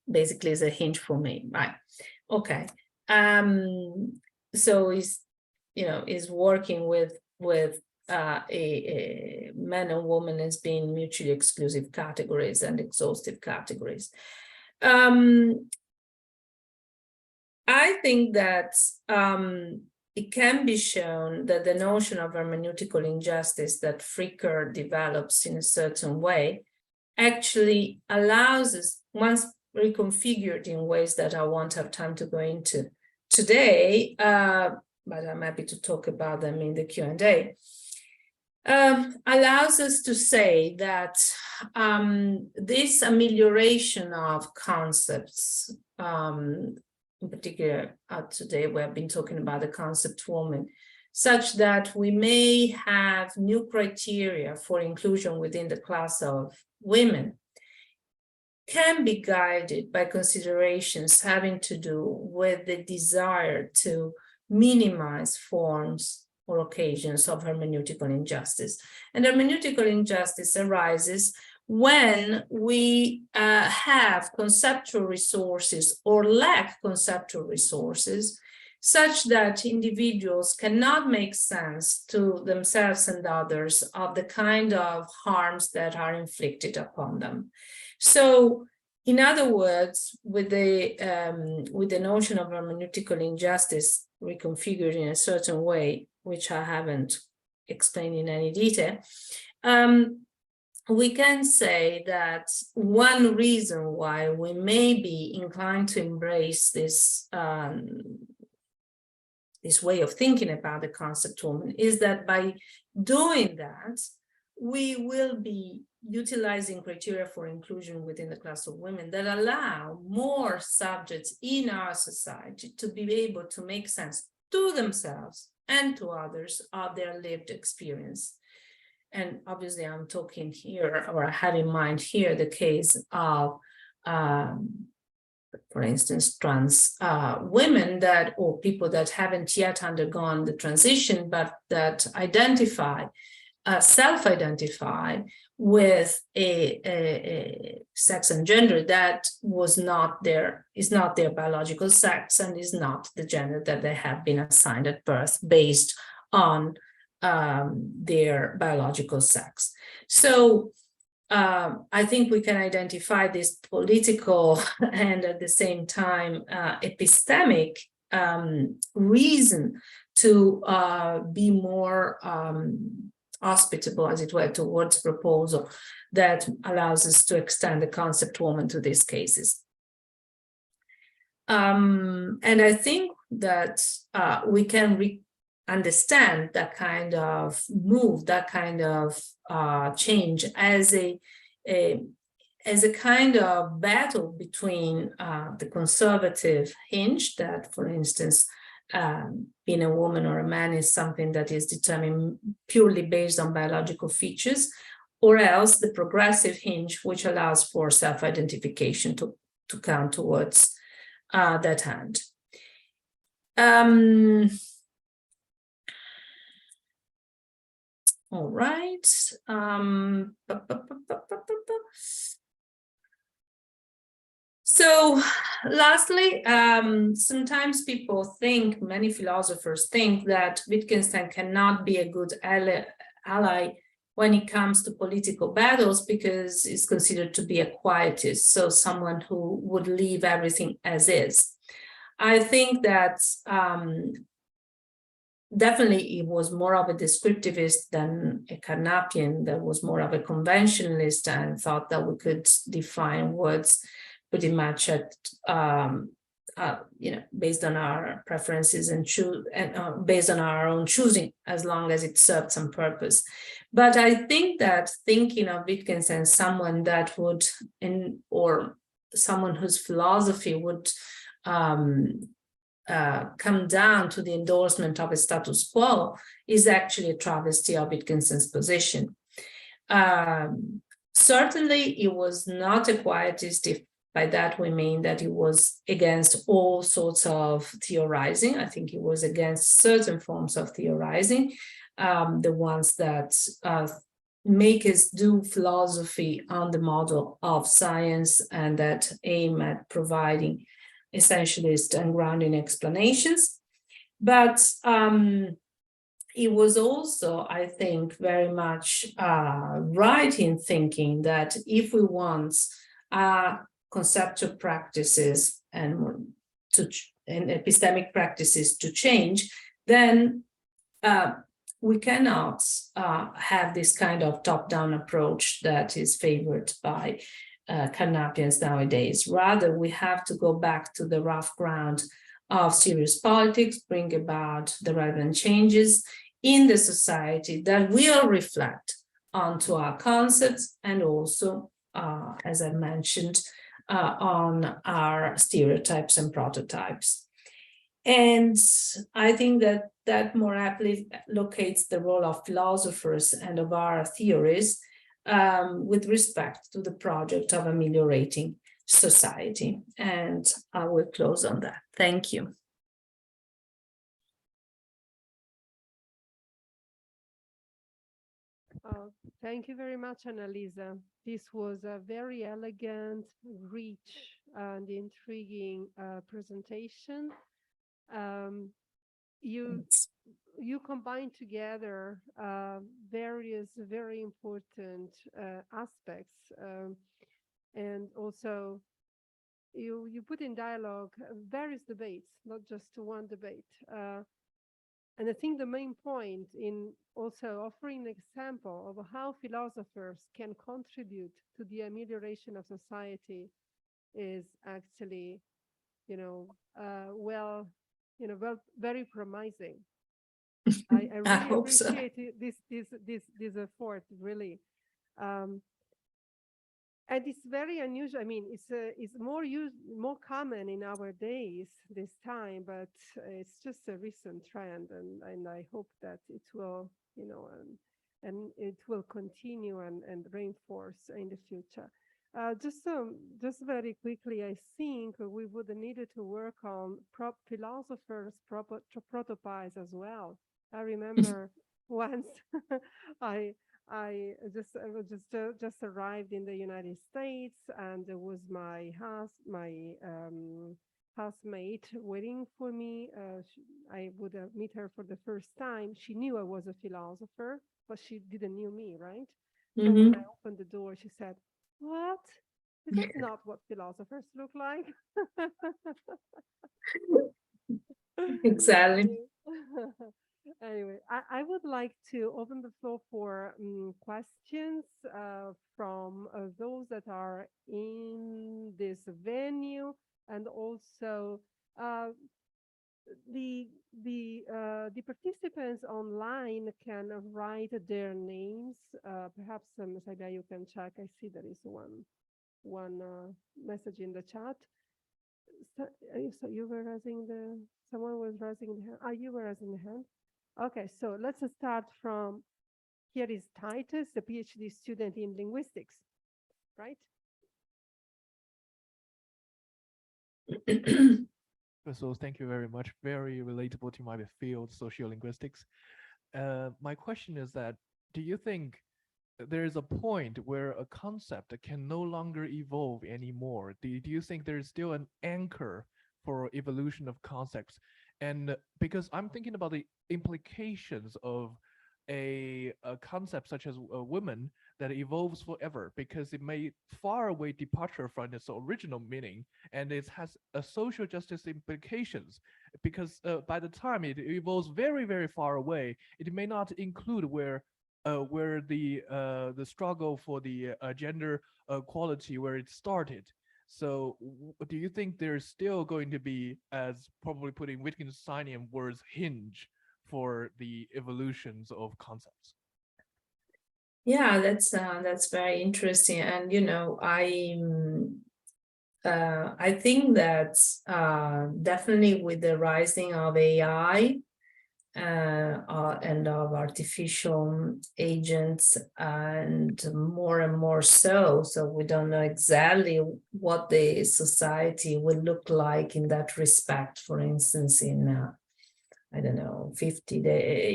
Speaker 2: basically is a hinge for me, right? Okay. So he's, is working with a man and woman as being mutually exclusive categories and exhaustive categories. I think that it can be shown that the notion of hermeneutical injustice that Fricker develops in a certain way actually allows us, once reconfigured in ways that I won't have time to go into today, but I'm happy to talk about them in the Q&A, allows us to say that this amelioration of concepts, in particular today we have been talking about the concept woman, such that we may have new criteria for inclusion within the class of women, can be guided by considerations having to do with the desire to minimize forms or occasions of hermeneutical injustice. And hermeneutical injustice arises when we have conceptual resources or lack conceptual resources, such that individuals cannot make sense to themselves and others of the kind of harms that are inflicted upon them. So, in other words, with the notion of hermeneutical injustice reconfigured in a certain way, which I haven't explained in any detail, we can say that one reason why we may be inclined to embrace this this way of thinking about the concept woman is that by doing that, we will be utilizing criteria for inclusion within the class of women that allow more subjects in our society to be able to make sense to themselves and to others of their lived experience. And obviously I'm talking here, or I have in mind here, the case of, for instance, trans women that, or people that haven't yet undergone the transition, but that identify, self-identify with a sex and gender that is not their biological sex and is not the gender that they have been assigned at birth based on their biological sex. So I think we can identify this political and at the same time epistemic reason to be more hospitable, as it were, towards proposal that allows us to extend the concept woman to these cases. And I think that we can understand that kind of move, that kind of change as a kind of battle between the conservative hinge that, for instance, being a woman or a man is something that is determined purely based on biological features, or else the progressive hinge, which allows for self-identification to count towards that hand. All right. So lastly, sometimes people think, many philosophers think that Wittgenstein cannot be a good ally when it comes to political battles because it's considered to be a quietist, so someone who would leave everything as is. I think that definitely he was more of a descriptivist than a Carnapian, that was more of a conventionalist and thought that we could define words pretty much at based on our preferences and based on our own choosing, as long as it served some purpose. But I think that thinking of Wittgenstein as someone that would, or someone whose philosophy would come down to the endorsement of a status quo is actually a travesty of Wittgenstein's position. Certainly, he was not a quietist. If by that we mean that he was against all sorts of theorizing. I think he was against certain forms of theorizing, the ones that make us do philosophy on the model of science and that aim at providing essentialist and grounding explanations. But he was also, I think, very much right in thinking that if we want conceptual practices and epistemic practices to change, then we cannot have this kind of top-down approach that is favored by Carnapians nowadays. Rather, we have to go back to the rough ground of serious politics, bring about the relevant changes in the society that will reflect onto our concepts and also, as I mentioned, on our stereotypes and prototypes. And I think that that more aptly locates the role of philosophers and of our theories with respect to the project of ameliorating society. And I will close on that. Thank you.
Speaker 1: Thank you very much, Annalisa. This was a very elegant, rich, and intriguing presentation. You combine together various very important aspects, and also you put in dialogue various debates, not just one debate. And I think the main point in also offering an example of how philosophers can contribute to the amelioration of society is actually, very promising. I really appreciate this effort, really. And it's very unusual. I mean, it's more common in our days this time, but it's just a recent trend, and I hope that it will, and it will continue and reinforce in the future. Just very quickly, I think we would need to work on philosophers' prototypes as well. I remember once I just arrived in the United States, and there was my housemate waiting for me. I would meet her for the first time. She knew I was a philosopher, but she didn't knew me, right? So when I opened the door, she said, "What? This is not what philosophers look like."
Speaker 2: Exactly.
Speaker 1: Anyway, I would like to open the floor for questions from those that are in this venue, and also uh, the participants online can write their names. Perhaps, Saida, you can check. I see there is one message in the chat. So you were raising someone was raising the hand. You were raising the hand. Okay, so let's start from, here is Titus, a PhD student in linguistics, right?
Speaker 3: So thank you very much. Very relatable to my field, sociolinguistics. My question is that, do you think there is a point where a concept can no longer evolve anymore? Do you think there is still an anchor for evolution of concepts? And because I'm thinking about the implications of a concept such as a woman that evolves forever, because it may far away departure from its original meaning, and it has a social justice implications, because by the time it evolves very, very far away, it may not include where the struggle for the gender equality where it started. So do you think there's still going to be, as probably putting Wittgensteinian words, hinge for the evolutions of concepts?
Speaker 2: Yeah, that's very interesting. And I think that definitely with the rising of AI and of artificial agents, and more so we don't know exactly what the society will look like in that respect. For instance, in I don't know, 50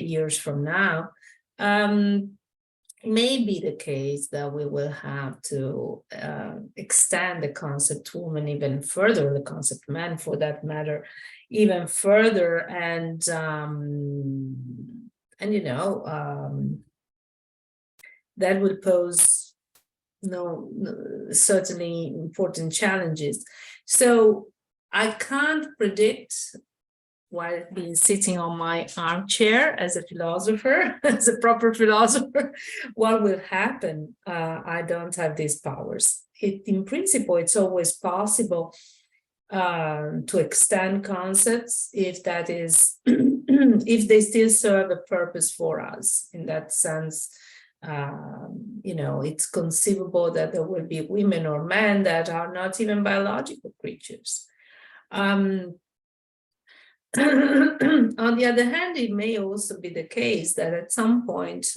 Speaker 2: years from now, may be the case that we will have to extend the concept woman even further, the concept man for that matter, even further, and that will pose certainly important challenges. So I can't predict, while being sitting on my armchair as a philosopher, as a proper philosopher, what will happen. I don't have these powers. In principle, it's always possible to extend concepts if that is, if they still serve a purpose for us. In that sense, it's conceivable that there will be women or men that are not even biological creatures. On the other hand, it may also be the case that at some point,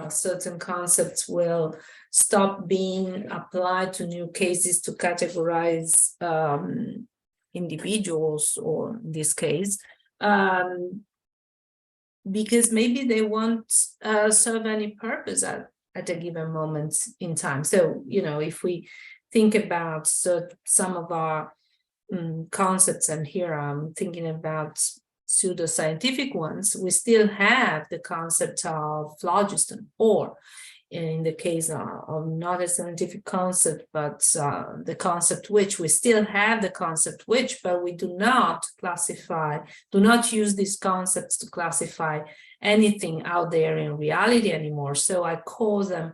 Speaker 2: certain concepts will stop being applied to new cases to categorize individuals, or in this case, because maybe they won't serve any purpose at a given moment in time. So, if we think about some of our concepts, and here I'm thinking about pseudoscientific ones, we still have the concept of phlogiston, or in the case of not a scientific concept, but the concept which, we still have the concept which, but we do not use these concepts to classify anything out there in reality anymore. So I call them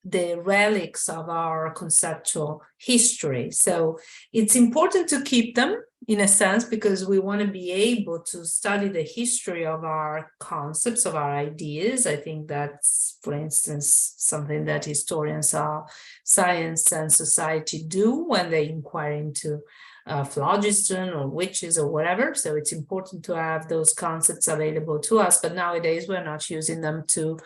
Speaker 2: the relics of our conceptual history. So it's important to keep them in a sense, because we want to be able to study the history of our concepts, of our ideas. I think that's, for instance, something that historians of science and society do when they inquire into phlogiston or witches or whatever. So it's important to have those concepts available to us, but nowadays we're not using them to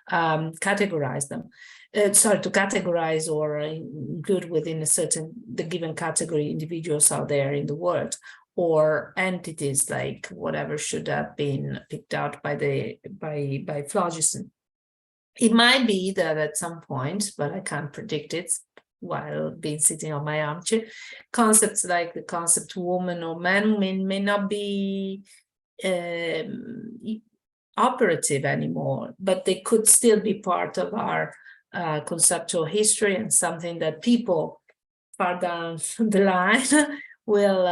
Speaker 2: categorize them. To categorize or include within the given category individuals out there in the world, or entities like whatever should have been picked out by phlogiston. It might be that at some point, but I can't predict it while being sitting on my armchair, concepts like the concept woman or man may not be operative anymore, but they could still be part of our conceptual history, and something that people far down the line will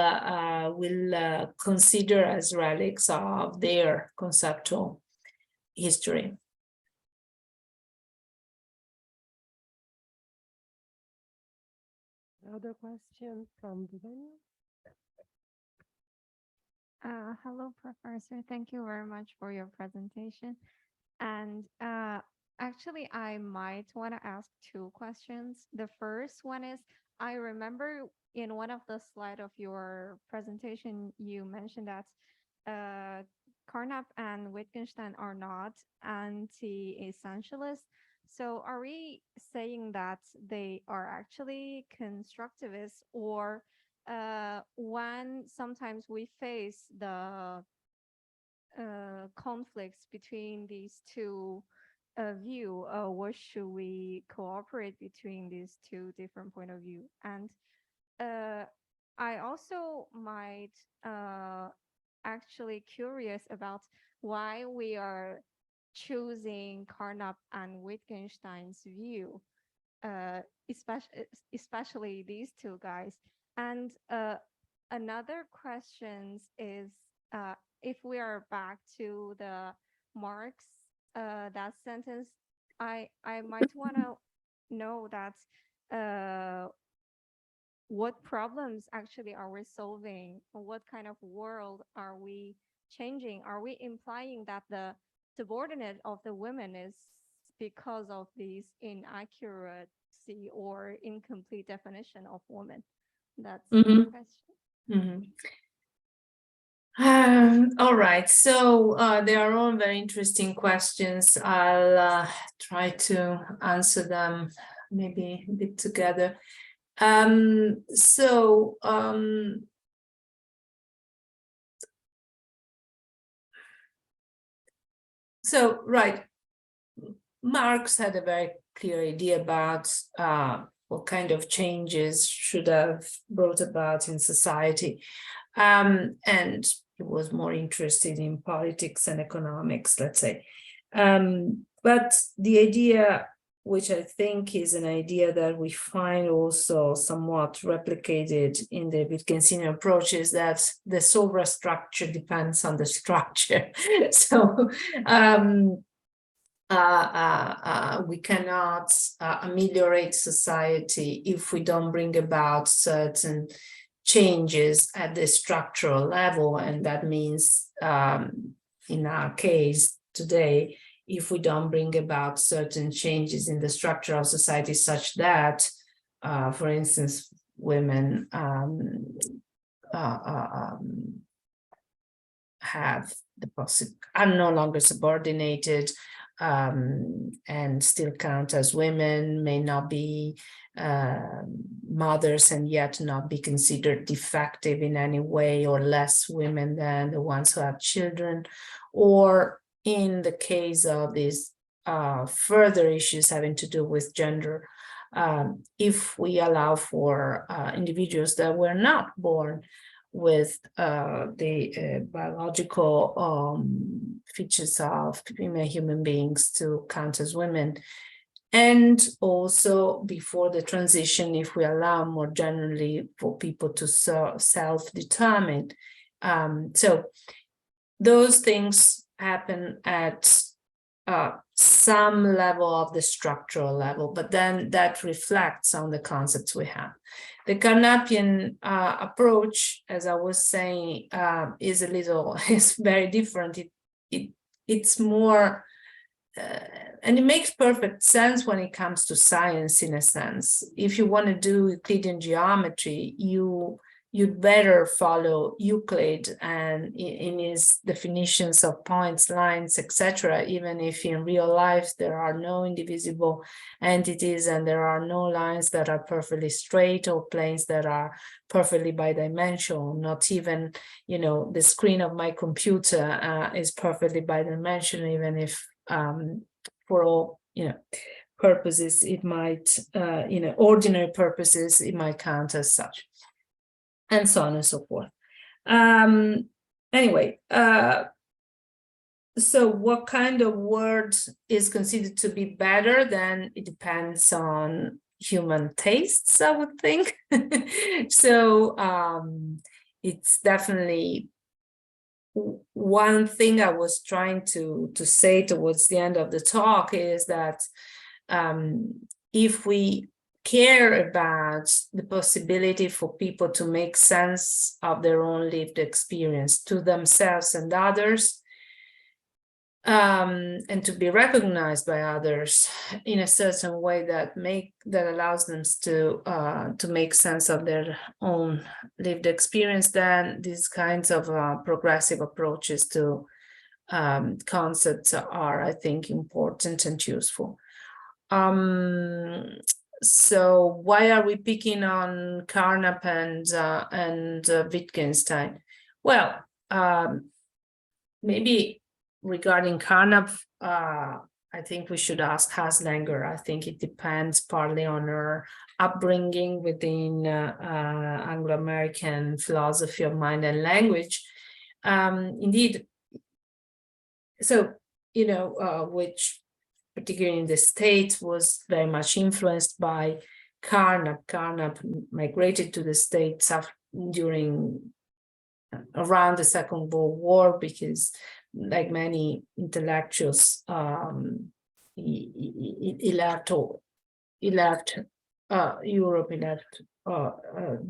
Speaker 2: consider as relics of their conceptual history.
Speaker 1: Other question from the venue?
Speaker 4: Hello, Professor. Thank you very much for your presentation. And actually, I might want to ask two questions. The first one is, I remember in one of the slides of your presentation, you mentioned that Carnap and Wittgenstein are not anti-essentialists. So are we saying that they are actually constructivists, or when sometimes we face the conflicts between these two views, what should we cooperate between these two different point of view? And I also might actually curious about why we are choosing Carnap and Wittgenstein's view, especially these two guys. And another question is, if we are back to the Marx, that sentence, I might want to know that what problems actually are we solving? What kind of world are we changing? Are we implying that the subordinate of the women is because of this inaccuracy or incomplete definition of woman? That's my question.
Speaker 2: All right, so they are all very interesting questions. I'll try to answer them maybe a bit together. Right, Marx had a very clear idea about what kind of changes should have brought about in society, and he was more interested in politics and economics, let's say. But the idea, which I think is an idea that we find also somewhat replicated in the Wittgensteinian approach, is that the superstructure depends on the structure. So we cannot ameliorate society if we don't bring about certain changes at the structural level, and that means in our case today, if we don't bring about certain changes in the structure of society such that, for instance, women have the possibility, are no longer subordinated, and still count as women, may not be mothers and yet not be considered defective in any way, or less women than the ones who have children, or in the case of these further issues having to do with gender, if we allow for individuals that were not born with the biological features of female human beings to count as women, and also before the transition, if we allow more generally for people to self-determine. So those things happen at some level of the structural level, but then that reflects on the concepts we have. The Carnapian approach, as I was saying, is very different. It's more, and it makes perfect sense when it comes to science, in a sense. If you want to do Euclidean geometry, you'd better follow Euclid and in his definitions of points, lines, etc., even if in real life there are no indivisible entities and there are no lines that are perfectly straight or planes that are perfectly bidimensional. Not even, the screen of my computer is perfectly bidimensional, even if for all, purposes, it might, ordinary purposes, it might count as such. And so on and so forth. Anyway, so what kind of word is considered to be better? Then it depends on human tastes, I would think. So it's definitely one thing I was trying to say towards the end of the talk is that if we care about the possibility for people to make sense of their own lived experience to themselves and others, and to be recognized by others in a certain way that allows them to make sense of their own lived experience, then these kinds of progressive approaches to concepts are, I think, important and useful. So why are we picking on Carnap and Wittgenstein? Well, maybe regarding Carnap, I think we should ask Haslanger. I think it depends partly on her upbringing within Anglo-American philosophy of mind and language. Indeed, so, which particularly in the States was very much influenced by Carnap. Carnap migrated to the States around the Second World War because, like many intellectuals, he left Europe, he left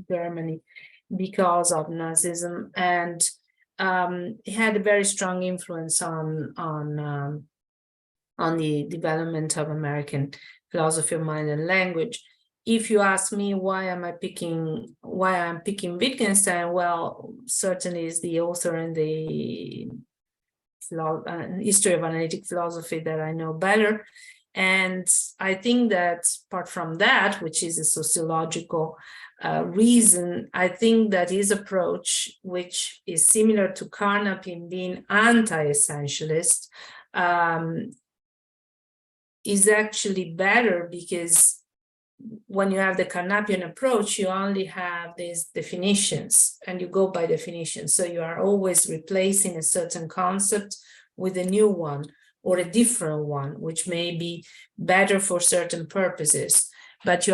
Speaker 2: Germany because of Nazism, and he had a very strong influence on the development of American philosophy of mind and language. If you ask me why I'm picking Wittgenstein, well, certainly is the author in the history of analytic philosophy that I know better. And I think that apart from that, which is a sociological reason, I think that his approach, which is similar to Carnap in being anti-essentialist, is actually better, because when you have the Carnapian approach, you only have these definitions and you go by definition. So you are always replacing a certain concept with a new one or a different one, which may be better for certain purposes, but you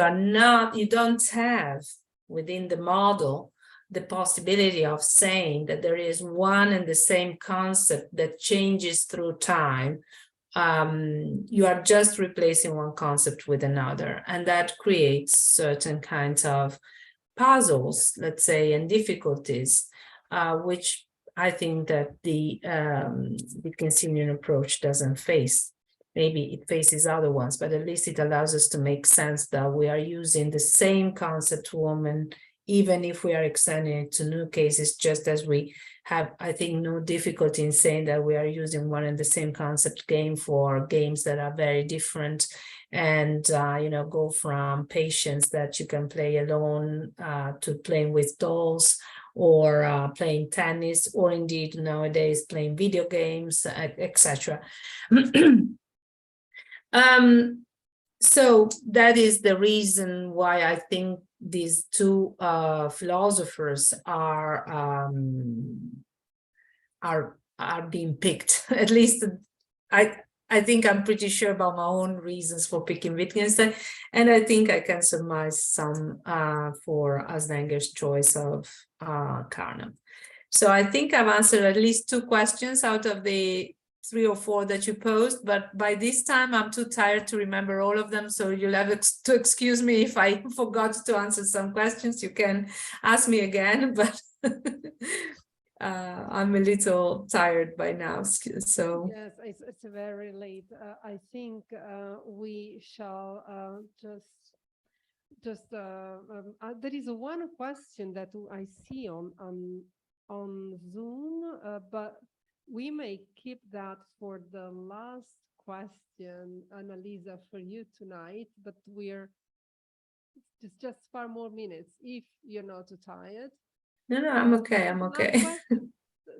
Speaker 2: don't have within the model the possibility of saying that there is one and the same concept that changes through time. You are just replacing one concept with another, and that creates certain kinds of puzzles, let's say, and difficulties, which I think that the Wittgensteinian approach doesn't face. Maybe it faces other ones, but at least it allows us to make sense that we are using the same concept woman, even if we are extending it to new cases, just as we have, I think, no difficulty in saying that we are using one and the same concept game for games that are very different, and go from patience that you can play alone to playing with dolls, or playing tennis, or indeed nowadays playing video games, etc. So that is the reason why I think these two philosophers are being picked. At least I think I'm pretty sure about my own reasons for picking Wittgenstein, and I think I can surmise some for Haslanger's choice of Carnap. So I think I've answered at least two questions out of the 3 or 4 that you posed, but by this time I'm too tired to remember all of them. So you'll have to excuse me if I forgot to answer some questions. You can ask me again, but I'm a little tired by now. So
Speaker 1: Yes, it's very late. I think we shall there is one question that I see on Zoom, but we may keep that for the last question, Annalisa, for you tonight. But it's just 5 more minutes if you're not too tired.
Speaker 2: no, I'm okay. I'm okay.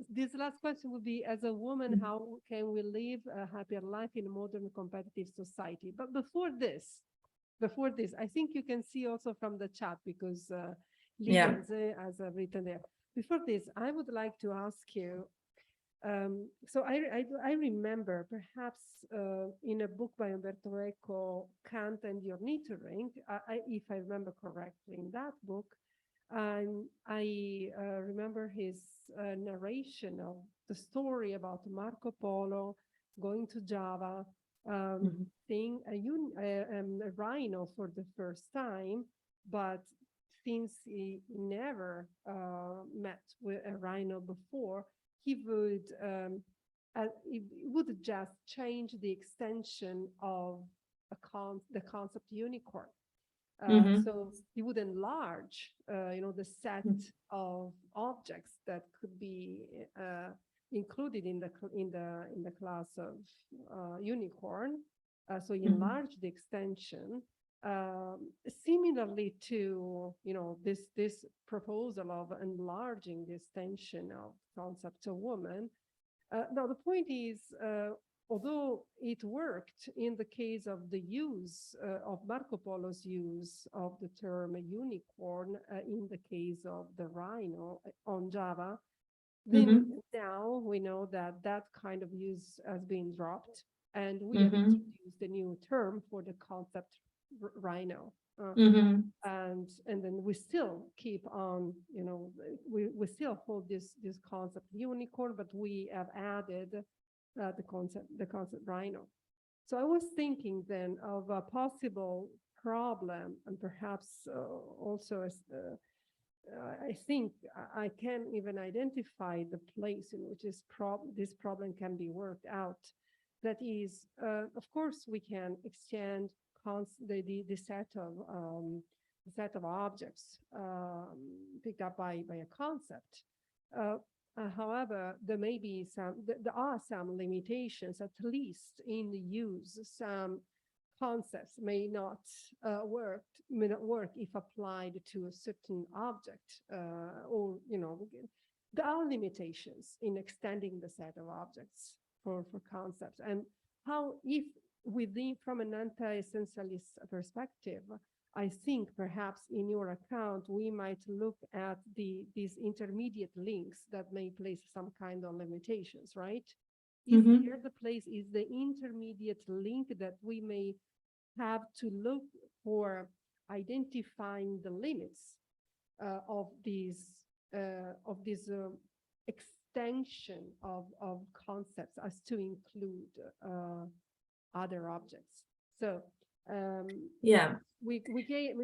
Speaker 1: This last question would be, as a woman, how can we live a happier life in a modern competitive society? But before this, I think you can see also from the chat, because
Speaker 2: Yeah.
Speaker 1: Liganze has written there. Before this, I would like to ask you, so I remember perhaps in a book by Umberto Eco, Kant and the Ornithorync, if I remember correctly, in that book, I remember his narration of the story about Marco Polo going to Java, seeing a rhino for the first time, but since he never met with a rhino before, he would just change the extension of the concept unicorn. So he would enlarge, the set of objects that could be included in the class of unicorn. So he enlarged the extension. Similarly to this proposal of enlarging the extension of concept of woman. Now the point is, although it worked in the case of the use of Marco Polo's use of the term unicorn in the case of the rhino on Java, then now we know that that kind of use has been dropped, and we have introduced a new term for the concept rhino. And then we still keep on, we still hold this concept unicorn, but we have added the concept rhino. So I was thinking then of a possible problem, and perhaps also as I think I can even identify the place in which this problem can be worked out. That is, of course, we can extend the set of objects picked up by a concept. However, there are some limitations, at least in the use. Some concepts may not work if applied to a certain object, or there are limitations in extending the set of objects for concepts. And how, if from an anti-essentialist perspective, I think perhaps in your account, we might look at these intermediate links that may place some kind of limitations, right? Is here the place, is the intermediate link that we may have to look for identifying the limits of this extension of concepts as to include other objects. So
Speaker 2: yeah,
Speaker 1: we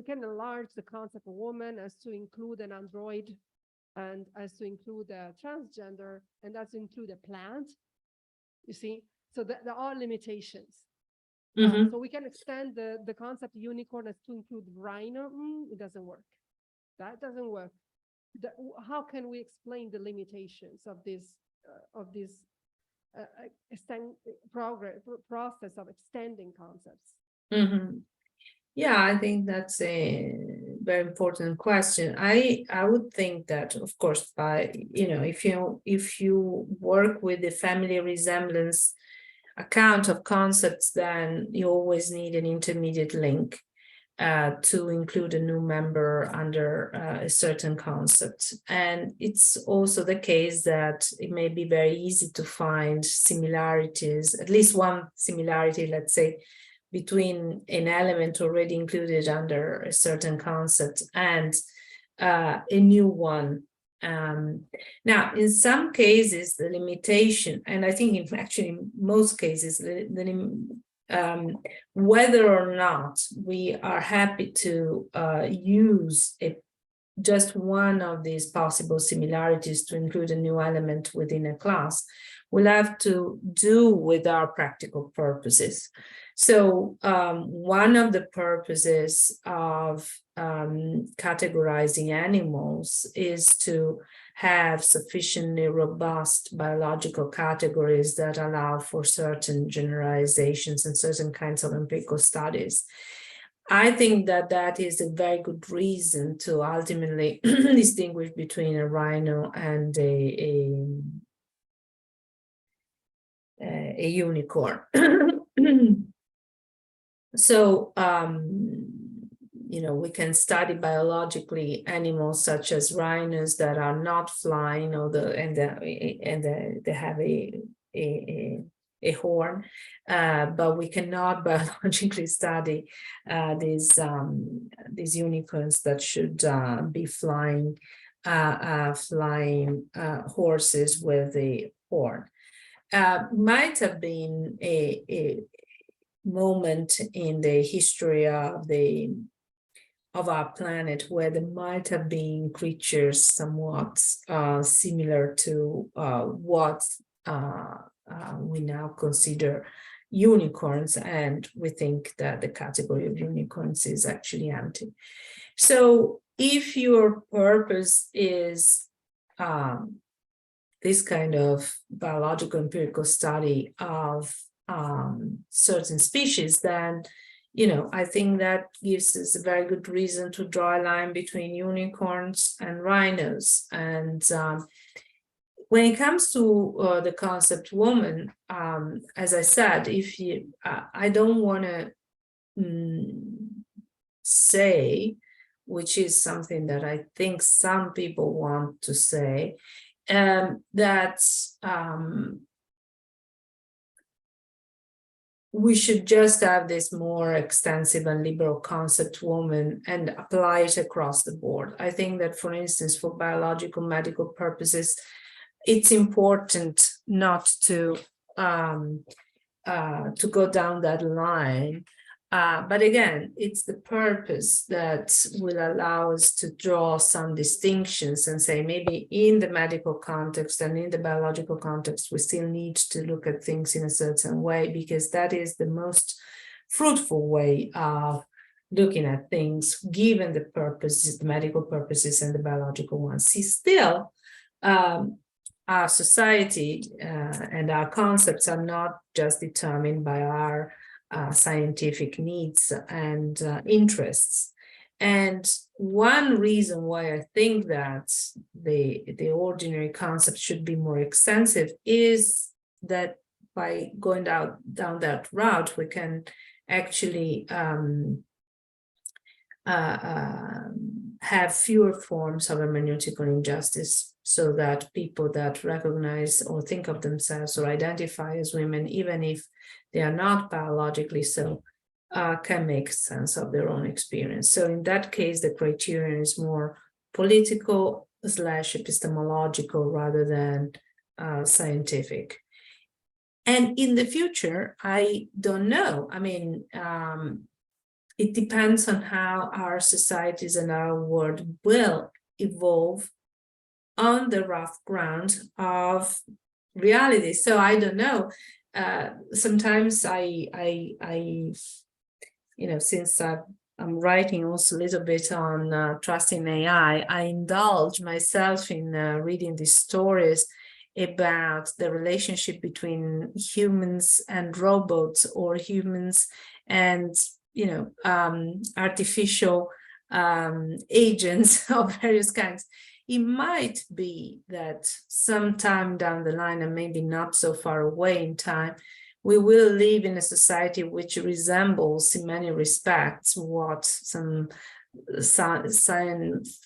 Speaker 1: can enlarge the concept of woman as to include an android, and as to include a transgender, and as to include a plant. You see, so there are limitations. So we can extend the concept unicorn as to include rhino. It doesn't work. That doesn't work. How can we explain the limitations of this process of extending concepts?
Speaker 2: Yeah, I think that's a very important question. I would think that, of course, by if you work with the family resemblance account of concepts, then you always need an intermediate link to include a new member under a certain concept. And it's also the case that it may be very easy to find similarities, at least one similarity, let's say, between an element already included under a certain concept and a new one Now, in some cases, the limitation, and I think in most cases, whether or not we are happy to use just one of these possible similarities to include a new element within a class, will have to do with our practical purposes. So one of the purposes of categorizing animals is to have sufficiently robust biological categories that allow for certain generalizations and certain kinds of empirical studies. I think that that is a very good reason to ultimately distinguish between a rhino and a unicorn. So, we can study biologically animals such as rhinos that are not flying, and they have a horn, but we cannot biologically study these unicorns that should be flying horses with a horn. Might have been a moment in the history of our planet where there might have been creatures somewhat similar to what we now consider unicorns, and we think that the category of unicorns is actually empty. So if your purpose is this kind of biological empirical study of certain species, then I think that gives us a very good reason to draw a line between unicorns and rhinos. And when it comes to the concept woman, as I said, I don't want to say, which is something that I think some people want to say, that we should just have this more extensive and liberal concept woman and apply it across the board. I think that, for instance, for biological medical purposes, it's important not to go down that line. But again, it's the purpose that will allow us to draw some distinctions and say maybe in the medical context and in the biological context, we still need to look at things in a certain way, because that is the most fruitful way of looking at things, given the purposes, the medical purposes and the biological ones. See, still, our society and our concepts are not just determined by our scientific needs and interests. And one reason why I think that the ordinary concept should be more extensive is that by going down that route, we can actually have fewer forms of hermeneutical injustice, so that people that recognize or think of themselves or identify as women, even if they are not biologically so, can make sense of their own experience. So in that case, the criterion is more political / epistemological rather than scientific. And in the future, I don't know. I mean, it depends on how our societies and our world will evolve on the rough ground of reality. So I don't know. Sometimes since I'm writing also a little bit on trust in AI, I indulge myself in reading these stories about the relationship between humans and robots, or humans and artificial agents of various kinds. It might be that sometime down the line, and maybe not so far away in time, we will live in a society which resembles in many respects what some science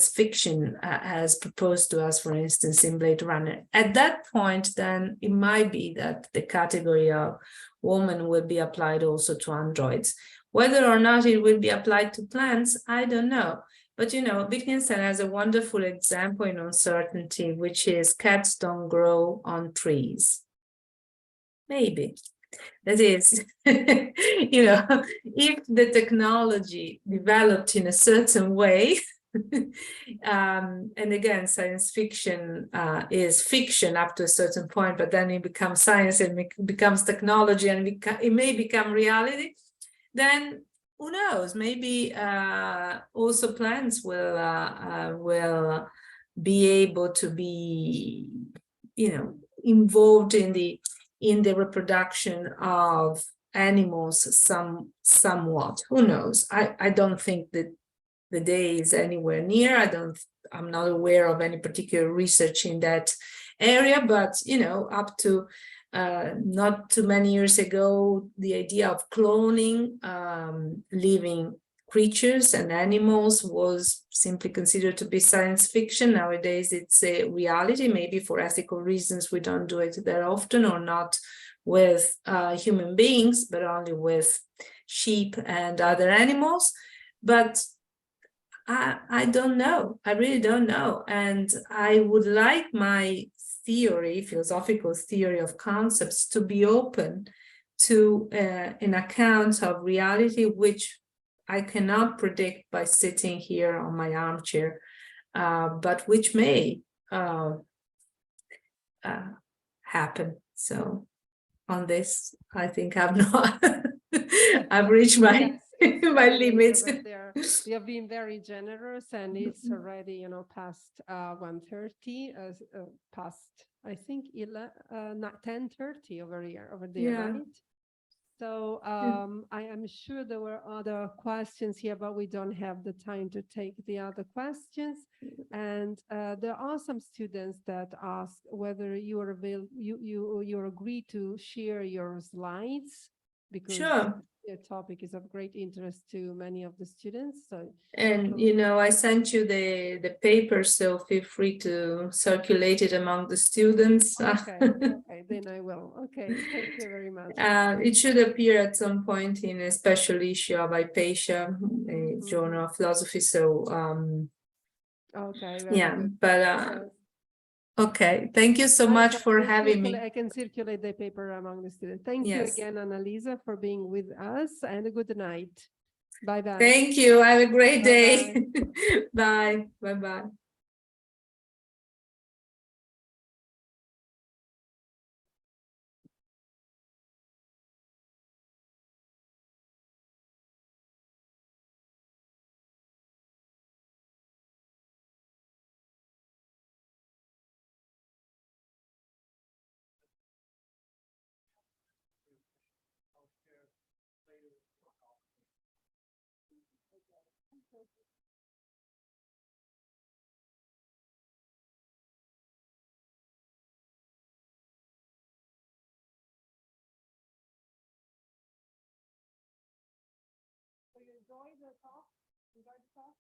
Speaker 2: fiction has proposed to us, for instance, in Blade Runner. At that point, then it might be that the category of woman will be applied also to androids. Whether or not it will be applied to plants, I don't know. But Wittgenstein has a wonderful example in uncertainty, which is cats don't grow on trees. Maybe. That is, if the technology developed in a certain way, and again, science fiction is fiction up to a certain point, but then it becomes science and it becomes technology and it may become reality, then who knows, maybe also plants will be able to be, involved in the reproduction of animals somewhat. Who knows? I don't think that the day is anywhere near. I'm not aware of any particular research in that area, but up to not too many years ago, the idea of cloning living creatures and animals was simply considered to be science fiction. Nowadays, it's a reality. Maybe for ethical reasons, we don't do it that often, or not with human beings, but only with sheep and other animals. But I don't know. I really don't know. And I would like my philosophical theory of concepts to be open to an account of reality, which I cannot predict by sitting here on my armchair, but which may happen. So on this, I think I've not, I've reached my my limits.
Speaker 1: We have been very generous, and it's already, past 1:30, past, I think, 10:30 over there,
Speaker 2: Yeah.
Speaker 1: right? So I am sure there were other questions here, but we don't have the time to take the other questions. And there are some students that ask whether you are you agree to share your slides, because
Speaker 2: Sure.
Speaker 1: the topic is of great interest to many of the students. So,
Speaker 2: And I sent you the paper, so feel free to circulate it among the students.
Speaker 1: okay, then I will. Okay, thank you very much.
Speaker 2: It should appear at some point in a special issue of Hypatia, a journal of philosophy. So
Speaker 1: okay, very
Speaker 2: yeah,
Speaker 1: good.
Speaker 2: but okay, thank you so much for having me.
Speaker 1: I can circulate the paper among the students. Thank you
Speaker 2: Yes.
Speaker 1: again, Annalisa, for being with us, and a good night. Bye-bye.
Speaker 2: Thank you. Have a great day.
Speaker 1: Bye-bye.
Speaker 2: Bye. Bye-bye.
Speaker 1: So you enjoy the talk? Enjoy the talk?